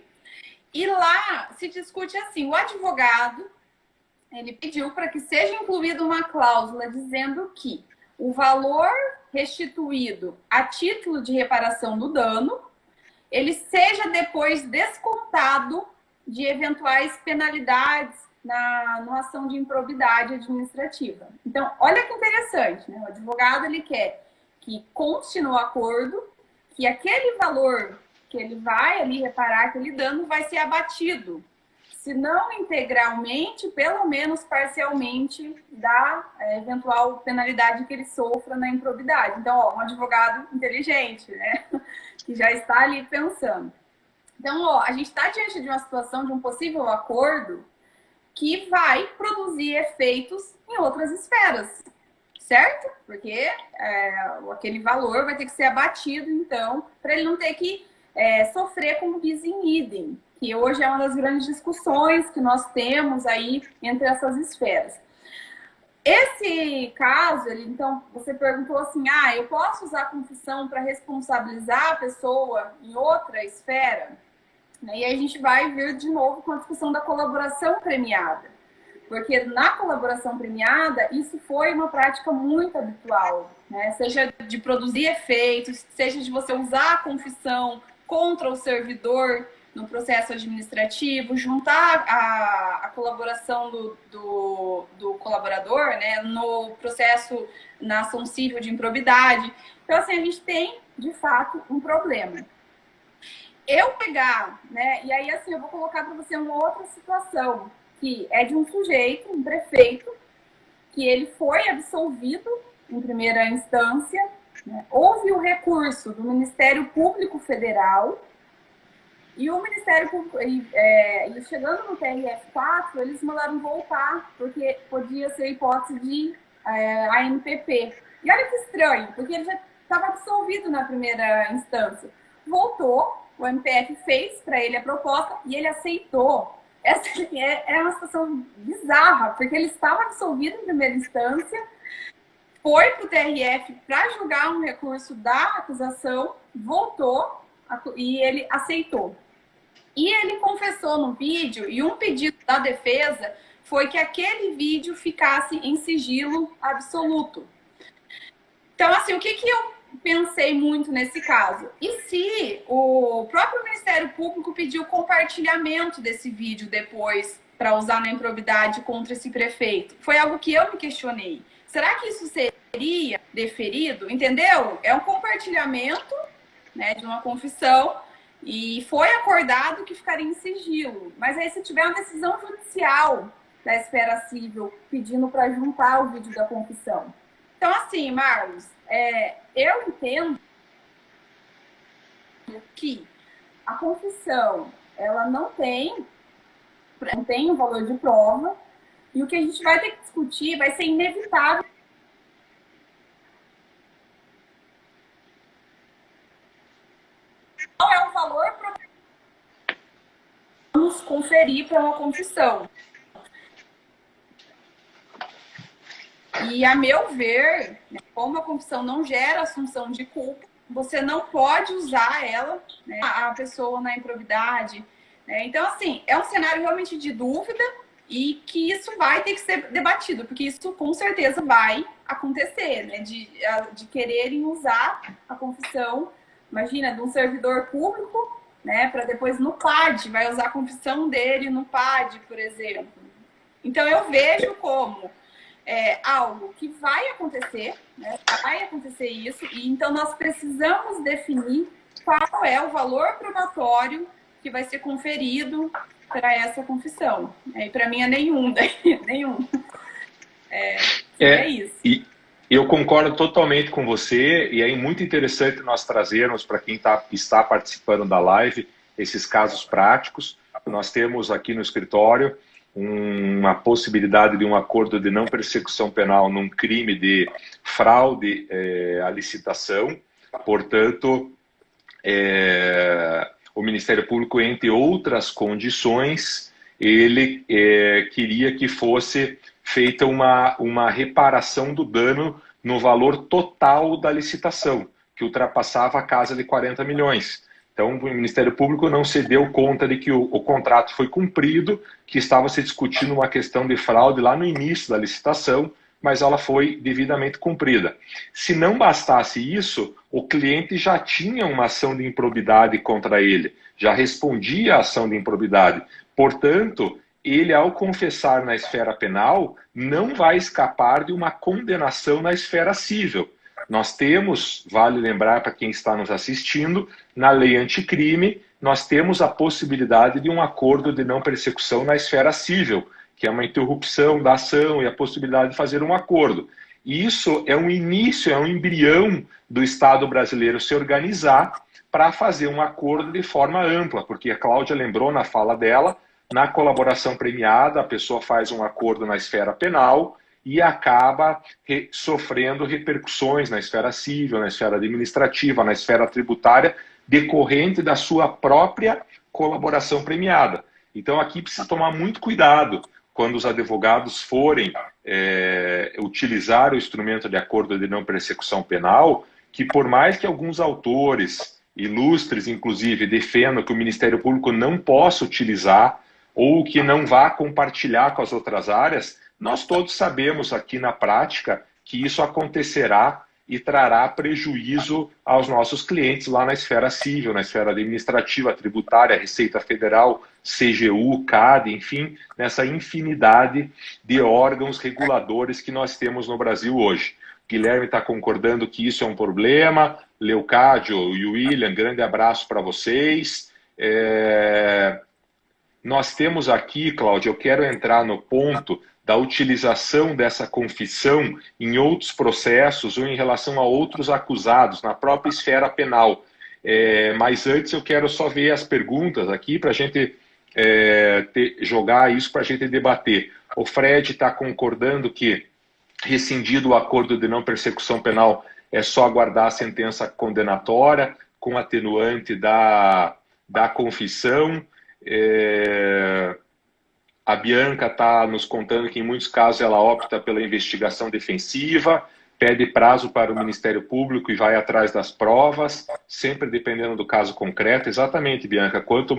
E lá se discute assim, o advogado, ele pediu para que seja incluída uma cláusula dizendo que o valor restituído a título de reparação do dano, ele seja depois descontado de eventuais penalidades na ação de improbidade administrativa. Então, olha que interessante, né? O advogado, ele quer que conste no acordo que aquele valor que ele vai ali reparar, aquele dano vai ser abatido, se não integralmente, pelo menos parcialmente, da eventual penalidade que ele sofra na improbidade. Então, ó, um advogado inteligente, né? Que já está ali pensando. Então, ó, a gente está diante de uma situação de um possível acordo que vai produzir efeitos em outras esferas, certo? Porque aquele valor vai ter que ser abatido, então, para ele não ter que sofrer com o bis in idem, que hoje é uma das grandes discussões que nós temos aí entre essas esferas. Esse caso, então, você perguntou assim, eu posso usar a confissão para responsabilizar a pessoa em outra esfera? E aí a gente vai vir de novo com a discussão da colaboração premiada. Porque na colaboração premiada, isso foi uma prática muito habitual, né? Seja de produzir efeitos, seja de você usar a confissão contra o servidor no processo administrativo, juntar a colaboração do colaborador, né, no processo, na ação civil de improbidade. Então, assim, a gente tem, de fato, um problema. Eu pegar, né, e aí, assim, eu vou colocar para você uma outra situação, que é de um sujeito, um prefeito, que ele foi absolvido em primeira instância, né, houve o recurso do Ministério Público Federal, e o Ministério Público, chegando no TRF4, eles mandaram voltar, porque podia ser hipótese de ANPP. E olha que estranho, porque ele já estava absolvido na primeira instância. Voltou, o MPF fez para ele a proposta e ele aceitou. Essa é uma situação bizarra, porque ele estava absolvido em primeira instância, foi para o TRF para julgar um recurso da acusação, voltou e ele aceitou. E ele confessou no vídeo, e um pedido da defesa foi que aquele vídeo ficasse em sigilo absoluto. Então, assim, o que eu pensei muito nesse caso? E se o próprio Ministério Público pediu compartilhamento desse vídeo depois para usar na improbidade contra esse prefeito? Foi algo que eu me questionei. Será que isso seria deferido? Entendeu? É um compartilhamento, né, de uma confissão, e foi acordado que ficaria em sigilo. Mas aí, se tiver uma decisão judicial da esfera civil pedindo para juntar o vídeo da confissão. Então, assim, Marlos, eu entendo que a confissão, ela não tem um valor de prova, e o que a gente vai ter que discutir vai ser inevitável. Qual é o valor para vamos conferir para uma confissão? E, a meu ver, como a confissão não gera assunção de culpa, você não pode usar ela, né, a pessoa na improbidade. Né? Então, assim, é um cenário realmente de dúvida e que isso vai ter que ser debatido, porque isso com certeza vai acontecer, né? De quererem usar a confissão, imagina, de um servidor público, né, para depois no PAD, vai usar a confissão dele no PAD, por exemplo. Então, eu vejo como algo que vai acontecer, né? Vai acontecer isso, e então nós precisamos definir qual é o valor probatório que vai ser conferido para essa confissão. E para mim é nenhum, nenhum. É isso. E eu concordo totalmente com você, e é muito interessante nós trazermos para quem está participando da live esses casos práticos. Nós temos aqui no escritório uma possibilidade de um acordo de não persecução penal num crime de fraude à licitação. Portanto, o Ministério Público, entre outras condições, ele queria que fosse feita uma reparação do dano no valor total da licitação, que ultrapassava a casa de 40 milhões. Então, o Ministério Público não se deu conta de que o contrato foi cumprido, que estava se discutindo uma questão de fraude lá no início da licitação, mas ela foi devidamente cumprida. Se não bastasse isso, o cliente já tinha uma ação de improbidade contra ele, já respondia à ação de improbidade. Portanto, ele, ao confessar na esfera penal, não vai escapar de uma condenação na esfera civil. Nós temos, vale lembrar para quem está nos assistindo, na lei anticrime, nós temos a possibilidade de um acordo de não persecução na esfera civil, que é uma interrupção da ação e a possibilidade de fazer um acordo. E isso é um início, é um embrião do Estado brasileiro se organizar para fazer um acordo de forma ampla, porque a Cláudia lembrou na fala dela, na colaboração premiada, a pessoa faz um acordo na esfera penal e acaba sofrendo repercussões na esfera civil, na esfera administrativa, na esfera tributária, decorrente da sua própria colaboração premiada. Então aqui precisa tomar muito cuidado quando os advogados forem utilizar o instrumento de acordo de não persecução penal, que por mais que alguns autores, ilustres inclusive, defendam que o Ministério Público não possa utilizar ou que não vá compartilhar com as outras áreas, nós todos sabemos aqui na prática que isso acontecerá e trará prejuízo aos nossos clientes lá na esfera civil, na esfera administrativa, tributária, Receita Federal, CGU, CAD, enfim, nessa infinidade de órgãos reguladores que nós temos no Brasil hoje. Guilherme está concordando que isso é um problema, Leocádio e William, grande abraço para vocês. Nós temos aqui, Cláudia, eu quero entrar no ponto da utilização dessa confissão em outros processos ou em relação a outros acusados, na própria esfera penal. Mas antes eu quero só ver as perguntas aqui para a gente jogar isso para a gente debater. O Fred está concordando que, rescindido o acordo de não persecução penal, é só aguardar a sentença condenatória com atenuante da confissão. A Bianca está nos contando que em muitos casos ela opta pela investigação defensiva, pede prazo para o Ministério Público e vai atrás das provas, sempre dependendo do caso concreto. Exatamente, Bianca, quanto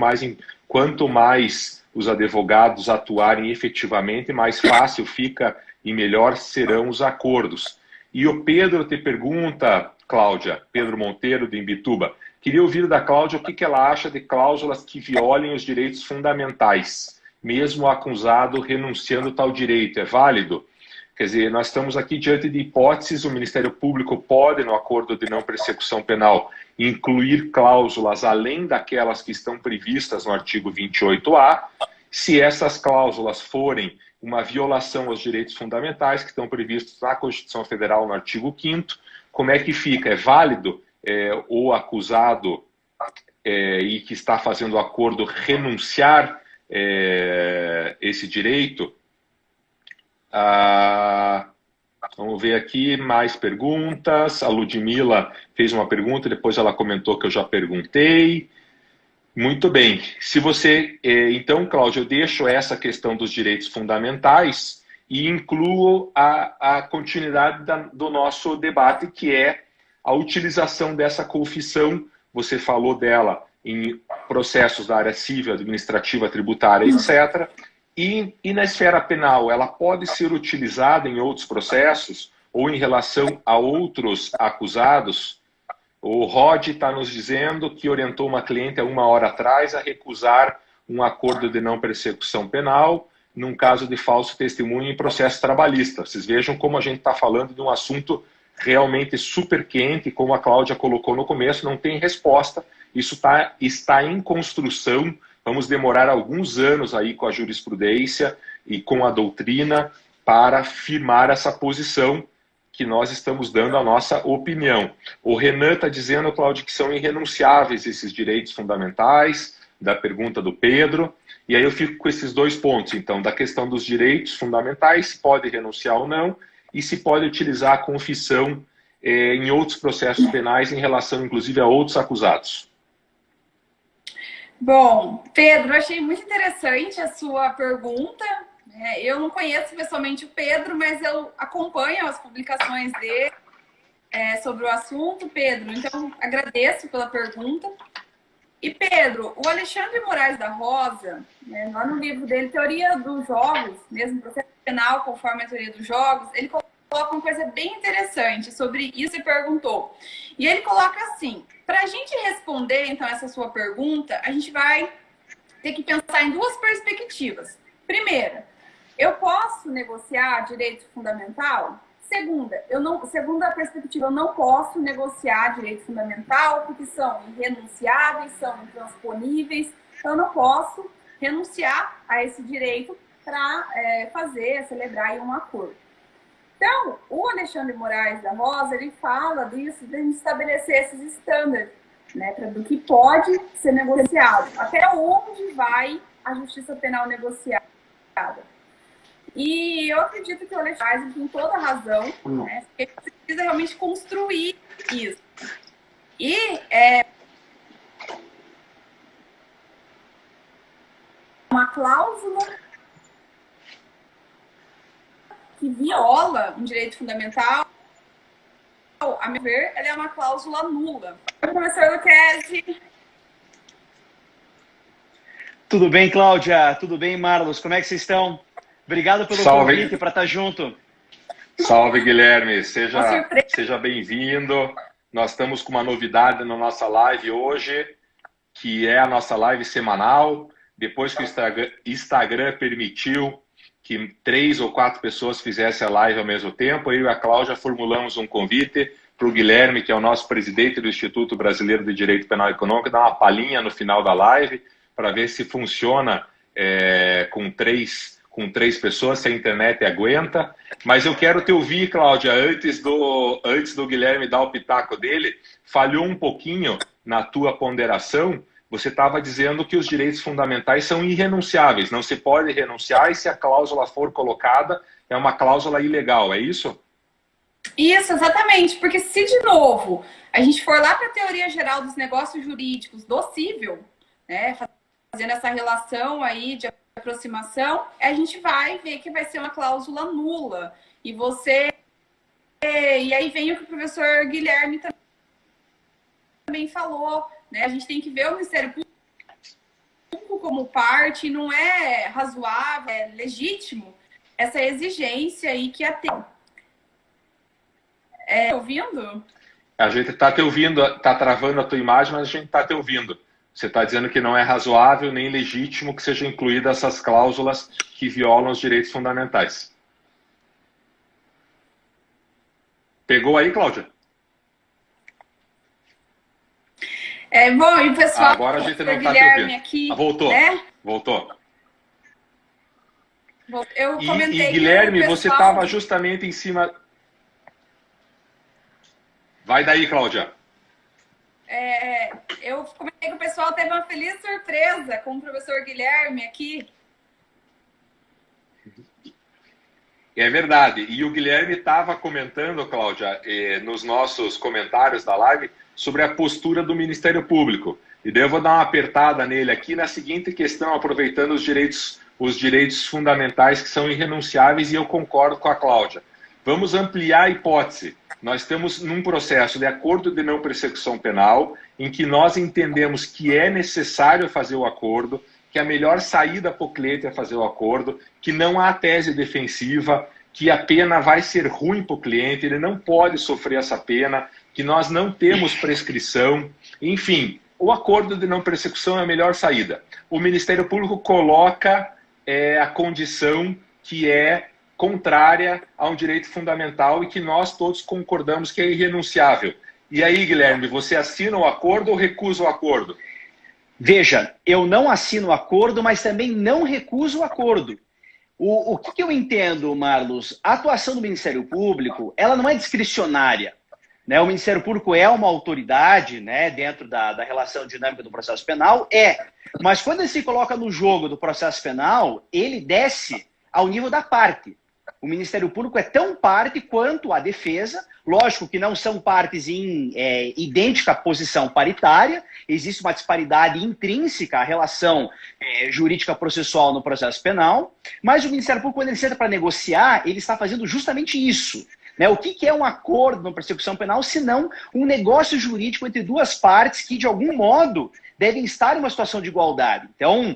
mais os advogados atuarem efetivamente, mais fácil fica e melhor serão os acordos. E o Pedro te pergunta, Cláudia, Pedro Monteiro de Imbituba, queria ouvir da Cláudia o que ela acha de cláusulas que violem os direitos fundamentais, mesmo o acusado renunciando tal direito. É válido? Quer dizer, nós estamos aqui diante de hipóteses, o Ministério Público pode, no acordo de não persecução penal, incluir cláusulas além daquelas que estão previstas no artigo 28A. Se essas cláusulas forem uma violação aos direitos fundamentais que estão previstos na Constituição Federal, no artigo 5º, como é que fica? É válido o acusado e que está fazendo o acordo renunciar esse direito? Vamos ver aqui mais perguntas. A Ludmila fez uma pergunta, depois ela comentou que eu já perguntei. Muito bem. Se você, então, Cláudio, eu deixo essa questão dos direitos fundamentais e incluo a continuidade do nosso debate, que é a utilização dessa confissão. Você falou dela em processos da área civil, administrativa, tributária, etc. E na esfera penal, ela pode ser utilizada em outros processos ou em relação a outros acusados? O Rod está nos dizendo que orientou uma cliente há 1 hora atrás a recusar um acordo de não persecução penal num caso de falso testemunho em processo trabalhista. Vocês vejam como a gente está falando de um assunto realmente super quente, como a Cláudia colocou no começo, não tem resposta. Isso está em construção. Vamos demorar alguns anos aí com a jurisprudência e com a doutrina para firmar essa posição que nós estamos dando a nossa opinião. O Renan está dizendo, Cláudio, que são irrenunciáveis esses direitos fundamentais, da pergunta do Pedro, e aí eu fico com esses 2 pontos, então, da questão dos direitos fundamentais, se pode renunciar ou não, e se pode utilizar a confissão em outros processos penais em relação, inclusive, a outros acusados. Bom, Pedro, achei muito interessante a sua pergunta. Eu não conheço pessoalmente o Pedro, mas eu acompanho as publicações dele sobre o assunto, Pedro. Então, agradeço pela pergunta. E Pedro, o Alexandre Moraes da Rosa, né, lá no livro dele, Teoria dos Jogos, mesmo processo penal conforme a teoria dos jogos, ele coloca uma coisa bem interessante sobre isso e perguntou. E ele coloca assim, para a gente responder, então, essa sua pergunta, a gente vai ter que pensar em duas perspectivas. Primeira, eu posso negociar direito fundamental? Segunda perspectiva, eu não posso negociar direito fundamental porque são irrenunciáveis, são intransponíveis. Então, eu não posso renunciar a esse direito para celebrar um acordo. Então, o Alexandre Moraes da Rosa, ele fala disso, de estabelecer esses estándares, né, do que pode ser negociado, até onde vai a justiça penal negociada. E eu acredito que o Alexandre tem toda a razão, né? Ele precisa realmente construir isso. E uma cláusula que viola um direito fundamental, a meu ver, ela é uma cláusula nula. Professor Luquezzi. Tudo bem, Cláudia? Tudo bem, Marlos? Como é que vocês estão? Obrigado pelo convite para estar junto. Salve, Guilherme. Seja bem-vindo. Nós estamos com uma novidade na nossa live hoje, que é a nossa live semanal. Depois que o Instagram permitiu que 3 ou 4 pessoas fizessem a live ao mesmo tempo, eu e a Cláudia formulamos um convite para o Guilherme, que é o nosso presidente do Instituto Brasileiro de Direito Penal e Econômico, dar uma palhinha no final da live para ver se funciona com três pessoas, se a internet aguenta. Mas eu quero te ouvir, Cláudia, antes do Guilherme dar o pitaco dele, falhou um pouquinho na tua ponderação. Você estava dizendo que os direitos fundamentais são irrenunciáveis, não se pode renunciar, e se a cláusula for colocada, é uma cláusula ilegal, é isso? Isso, exatamente, porque se, de novo, a gente for lá para a teoria geral dos negócios jurídicos do cível, né, fazendo essa relação aí de aproximação, a gente vai ver que vai ser uma cláusula nula. E aí vem o que o professor Guilherme também falou, né? A gente tem que ver o Ministério Público como parte, não é razoável, é legítimo essa exigência aí que tem. Ouvindo? A gente está te ouvindo, está travando a tua imagem, mas a gente está te ouvindo. Você está dizendo que não é razoável nem legítimo que sejam incluídas essas cláusulas que violam os direitos fundamentais. Pegou aí, Cláudia? Bom, e o pessoal... Agora a gente não está te ouvindo. Aqui, voltou, né? Voltou. Eu comentei Guilherme, pessoal... você estava justamente em cima... Vai daí, Cláudia. Eu comentei que o pessoal teve uma feliz surpresa com o professor Guilherme aqui. É verdade. E o Guilherme estava comentando, Cláudia, nos nossos comentários da live, sobre a postura do Ministério Público. E daí eu vou dar uma apertada nele aqui na seguinte questão, aproveitando os direitos fundamentais que são irrenunciáveis, e eu concordo com a Cláudia. Vamos ampliar a hipótese. Nós estamos num processo de acordo de não persecução penal, em que nós entendemos que é necessário fazer o acordo, que a melhor saída para o cliente é fazer o acordo, que não há tese defensiva, que a pena vai ser ruim para o cliente, ele não pode sofrer essa pena, que nós não temos prescrição. Enfim, o acordo de não persecução é a melhor saída. O Ministério Público coloca a condição que é contrária a um direito fundamental e que nós todos concordamos que é irrenunciável. E aí, Guilherme, você assina o acordo ou recusa o acordo? Veja, eu não assino o acordo, mas também não recuso o acordo. O que eu entendo, Marlos? A atuação do Ministério Público, ela não é discricionária, né? O Ministério Público é uma autoridade, né, dentro da relação dinâmica do processo penal, mas quando ele se coloca no jogo do processo penal, ele desce ao nível da parte. O Ministério Público é tão parte quanto a defesa. Lógico que não são partes em idêntica posição paritária, existe uma disparidade intrínseca à relação jurídica processual no processo penal, mas o Ministério Público, quando ele senta para negociar, ele está fazendo justamente isso. Né? O que é um acordo na persecução penal, se não um negócio jurídico entre duas partes que, de algum modo, devem estar em uma situação de igualdade. Então,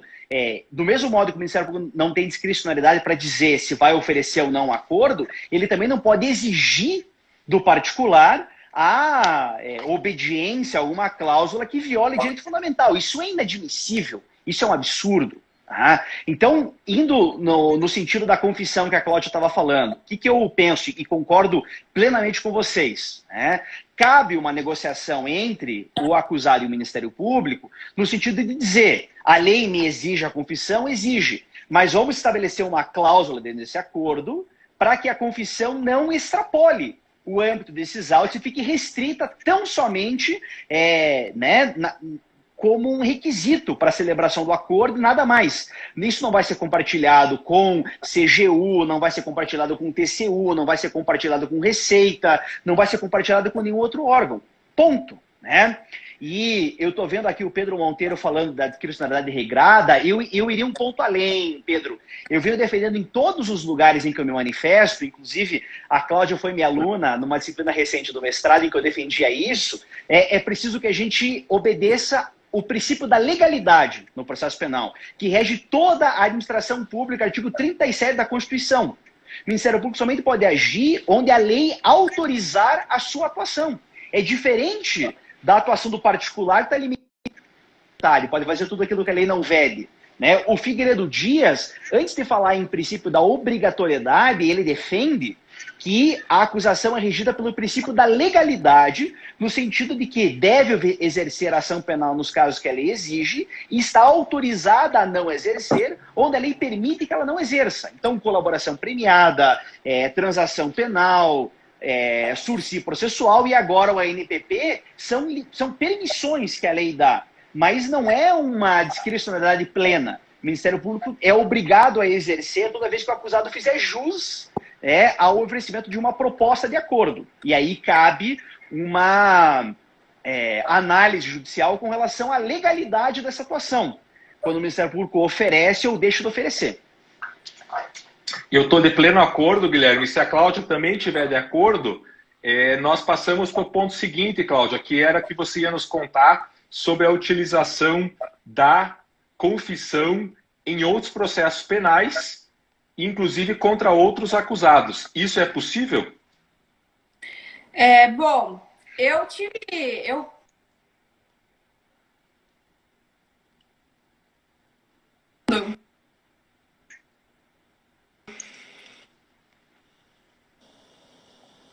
do mesmo modo que o Ministério Público não tem discricionalidade para dizer se vai oferecer ou não um acordo, ele também não pode exigir do particular a obediência a alguma cláusula que viole direito fundamental. Isso é inadmissível, isso é um absurdo. Tá? Então, indo no sentido da confissão que a Cláudia estava falando, o que eu penso e concordo plenamente com vocês, né? Cabe uma negociação entre o acusado e o Ministério Público no sentido de dizer, a lei me exige a confissão, exige, mas vamos estabelecer uma cláusula dentro desse acordo para que a confissão não extrapole o âmbito desses autos e fique restrita tão somente como um requisito para a celebração do acordo e nada mais. Isso não vai ser compartilhado com CGU, não vai ser compartilhado com TCU, não vai ser compartilhado com Receita, não vai ser compartilhado com nenhum outro órgão. Ponto. Né? E eu estou vendo aqui o Pedro Monteiro falando da discricionalidade regrada, eu iria um ponto além, Pedro. Eu venho defendendo em todos os lugares em que eu me manifesto, inclusive a Cláudia foi minha aluna numa disciplina recente do mestrado em que eu defendia isso, é preciso que a gente obedeça o princípio da legalidade no processo penal, que rege toda a administração pública, artigo 37 da Constituição. O Ministério Público somente pode agir onde a lei autorizar a sua atuação. É diferente da atuação do particular, que está limitada, ele pode fazer tudo aquilo que a lei não vede. Né? O Figueiredo Dias, antes de falar em princípio da obrigatoriedade, ele defende que a acusação é regida pelo princípio da legalidade, no sentido de que deve exercer ação penal nos casos que a lei exige e está autorizada a não exercer, onde a lei permite que ela não exerça. Então, colaboração premiada, transação penal, sursi processual e agora o ANPP são permissões que a lei dá, mas não é uma discricionalidade plena. O Ministério Público é obrigado a exercer toda vez que o acusado fizer jus ao oferecimento de uma proposta de acordo. E aí cabe uma análise judicial com relação à legalidade dessa atuação, quando o Ministério Público oferece ou deixa de oferecer. Eu estou de pleno acordo, Guilherme. Se a Cláudia também estiver de acordo, nós passamos para o ponto seguinte, Cláudia, que era que você ia nos contar sobre a utilização da confissão em outros processos penais, inclusive contra outros acusados. Isso é possível? Bom, eu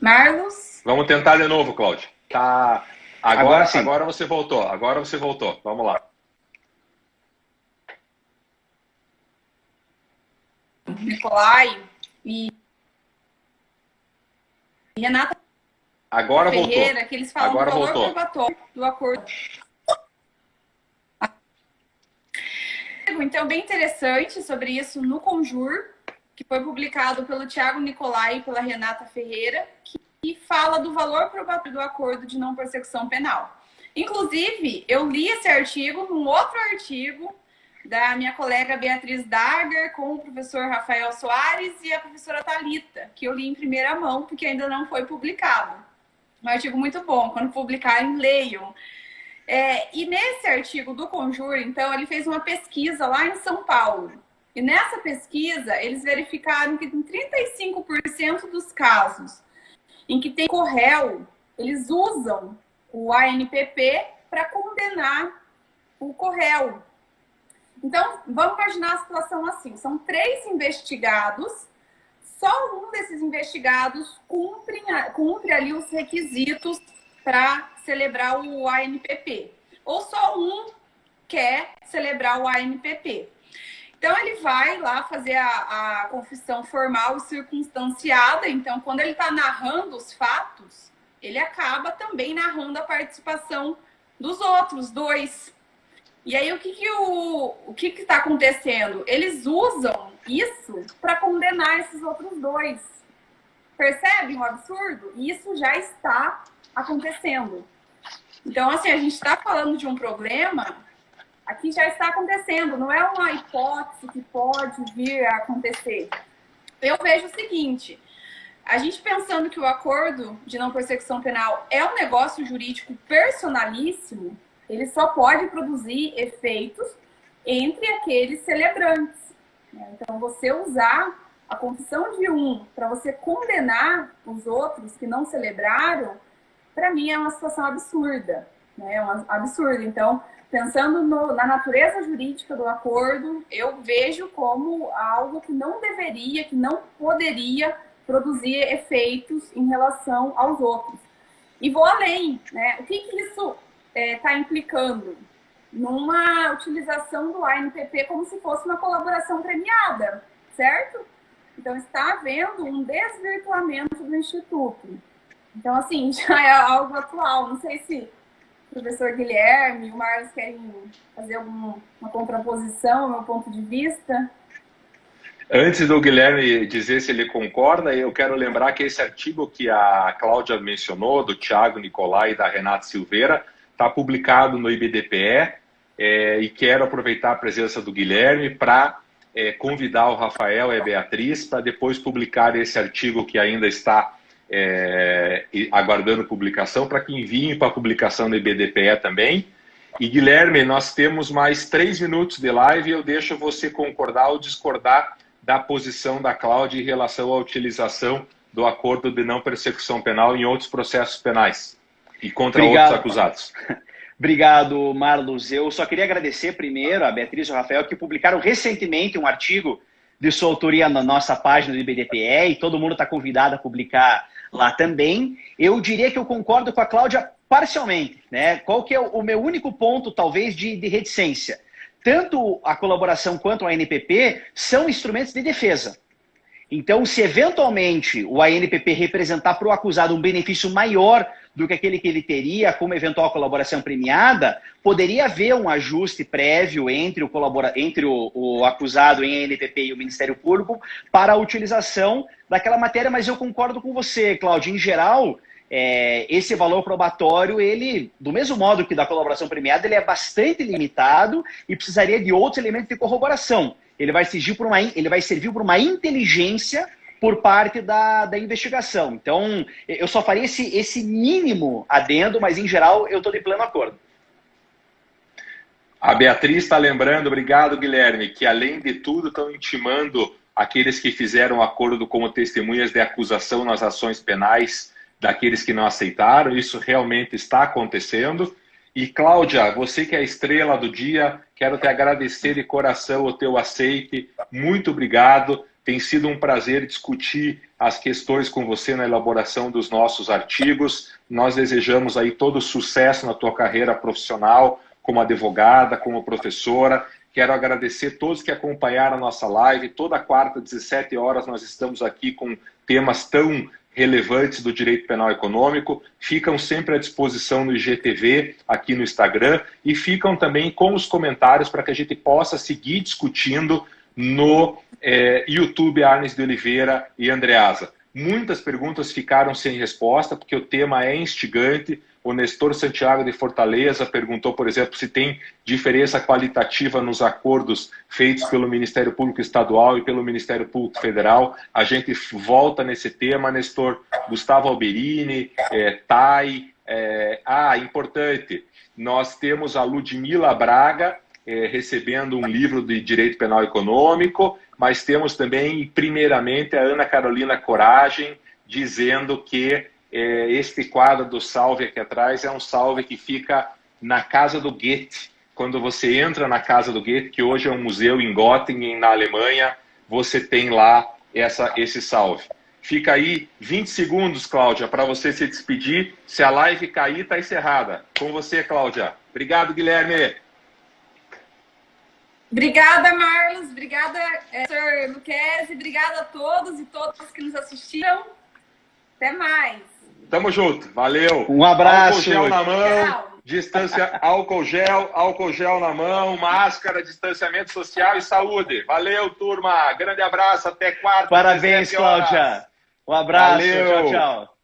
Marlos? Vamos tentar de novo, Cláudia. Tá. Agora sim. Agora você voltou. Agora você voltou. Vamos lá. Nicolai e Renata agora Ferreira, voltou. Que eles falam agora do valor voltou. probatório do acordo. Então, bem interessante sobre isso no Conjur, que foi publicado pelo Tiago Nicolai e pela Renata Ferreira, que fala do valor probatório do acordo de não persecução penal. Inclusive, eu li esse artigo num outro artigo da minha colega Beatriz Dager com o professor Rafael Soares e a professora Thalita, que eu li em primeira mão, porque ainda não foi publicado. Um artigo muito bom, quando publicarem, leiam. E nesse artigo do Conjur, então, ele fez uma pesquisa lá em São Paulo. E nessa pesquisa, eles verificaram que em 35% dos casos em que tem corréu, eles usam o ANPP para condenar o corréu. Então, vamos imaginar a situação assim. São 3 investigados, só um desses investigados cumpre ali os requisitos para celebrar o ANPP. Ou só um quer celebrar o ANPP. Então, ele vai lá fazer a confissão formal e circunstanciada. Então, quando ele está narrando os fatos, ele acaba também narrando a participação dos outros 2. E aí, o que está acontecendo? Eles usam isso para condenar esses outros 2. Percebem o absurdo? Isso já está acontecendo. Então, assim, a gente está falando de um problema aqui já está acontecendo, não é uma hipótese que pode vir a acontecer. Eu vejo o seguinte, a gente pensando que o acordo de não persecução penal é um negócio jurídico personalíssimo, ele só pode produzir efeitos entre aqueles celebrantes. Então, você usar a confissão de um para você condenar os outros que não celebraram, para mim é uma situação absurda, né? É um absurdo. Então, pensando na natureza jurídica do acordo, eu vejo como algo que não deveria, que não poderia produzir efeitos em relação aos outros. E vou além, né? O que isso está implicando? Numa utilização do ANPP como se fosse uma colaboração premiada, certo? Então, está havendo um desvirtuamento do Instituto. Então, assim, já é algo atual. Não sei se o professor Guilherme e o Marlos querem fazer alguma contraposição ao meu ponto de vista. Antes do Guilherme dizer se ele concorda, eu quero lembrar que esse artigo que a Cláudia mencionou, do Thiago Nicolai e da Renata Silveira, está publicado no IBDPE, e quero aproveitar a presença do Guilherme para convidar o Rafael e a Beatriz para depois publicar esse artigo que ainda está aguardando publicação, para que enviem para a publicação no IBDPE também. E Guilherme, nós temos mais 3 minutos de live e eu deixo você concordar ou discordar da posição da Cláudia em relação à utilização do acordo de não persecução penal em outros processos penais e contra outros acusados. Obrigado, Marlos. Eu só queria agradecer primeiro a Beatriz e o Rafael, que publicaram recentemente um artigo de sua autoria na nossa página do IBDPE, e todo mundo está convidado a publicar lá também. Eu diria que eu concordo com a Cláudia parcialmente, né? Qual que é o meu único ponto, talvez, de reticência? Tanto a colaboração quanto a ANPP são instrumentos de defesa. Então, se eventualmente o ANPP representar para o acusado um benefício maior do que aquele que ele teria como eventual colaboração premiada, poderia haver um ajuste prévio entre o acusado em ANPP e o Ministério Público para a utilização daquela matéria, mas eu concordo com você, Cláudio. Em geral, esse valor probatório, ele, do mesmo modo que da colaboração premiada, ele é bastante limitado e precisaria de outros elementos de corroboração. Ele vai servir por uma inteligência por parte da investigação. Então, eu só faria esse mínimo adendo, mas, em geral, eu estou de pleno acordo. A Beatriz está lembrando, obrigado, Guilherme, que, além de tudo, estão intimando aqueles que fizeram acordo como testemunhas de acusação nas ações penais daqueles que não aceitaram. Isso realmente está acontecendo. E, Cláudia, você que é a estrela do dia, quero te agradecer de coração o teu aceite. Muito obrigado. Tem sido um prazer discutir as questões com você na elaboração dos nossos artigos. Nós desejamos aí todo sucesso na tua carreira profissional, como advogada, como professora. Quero agradecer a todos que acompanharam a nossa live. Toda quarta, 17 horas, nós estamos aqui com temas tão relevantes do direito penal econômico. Ficam sempre à disposição no IGTV, aqui no Instagram, e ficam também com os comentários para que a gente possa seguir discutindo no YouTube, Arnes de Oliveira e Andreasa. Muitas perguntas ficaram sem resposta, porque o tema é instigante. O Nestor Santiago de Fortaleza perguntou, por exemplo, se tem diferença qualitativa nos acordos feitos pelo Ministério Público Estadual e pelo Ministério Público Federal. A gente volta nesse tema, Nestor. Gustavo Alberini, Thay. Importante, nós temos a Ludmila Braga recebendo um livro de Direito Penal Econômico, mas temos também, primeiramente, a Ana Carolina Coragem, dizendo que este quadro do salve aqui atrás é um salve que fica na Casa do Goethe. Quando você entra na Casa do Goethe, que hoje é um museu em Göttingen, na Alemanha, você tem lá esse salve. Fica aí 20 segundos, Cláudia, para você se despedir. Se a live cair, está encerrada. Com você, Cláudia. Obrigado, Guilherme. Obrigada, Marlos. Obrigada, Sr. Luquezzi. Obrigada a todos e todas que nos assistiram. Até mais. Tamo junto. Valeu. Um abraço. Álcool gel na mão. Tchau. Distância, álcool gel na mão, máscara, distanciamento social e saúde. Valeu, turma. Grande abraço. Até quarta. Parabéns, Cláudia. Um abraço. Valeu. Tchau, tchau.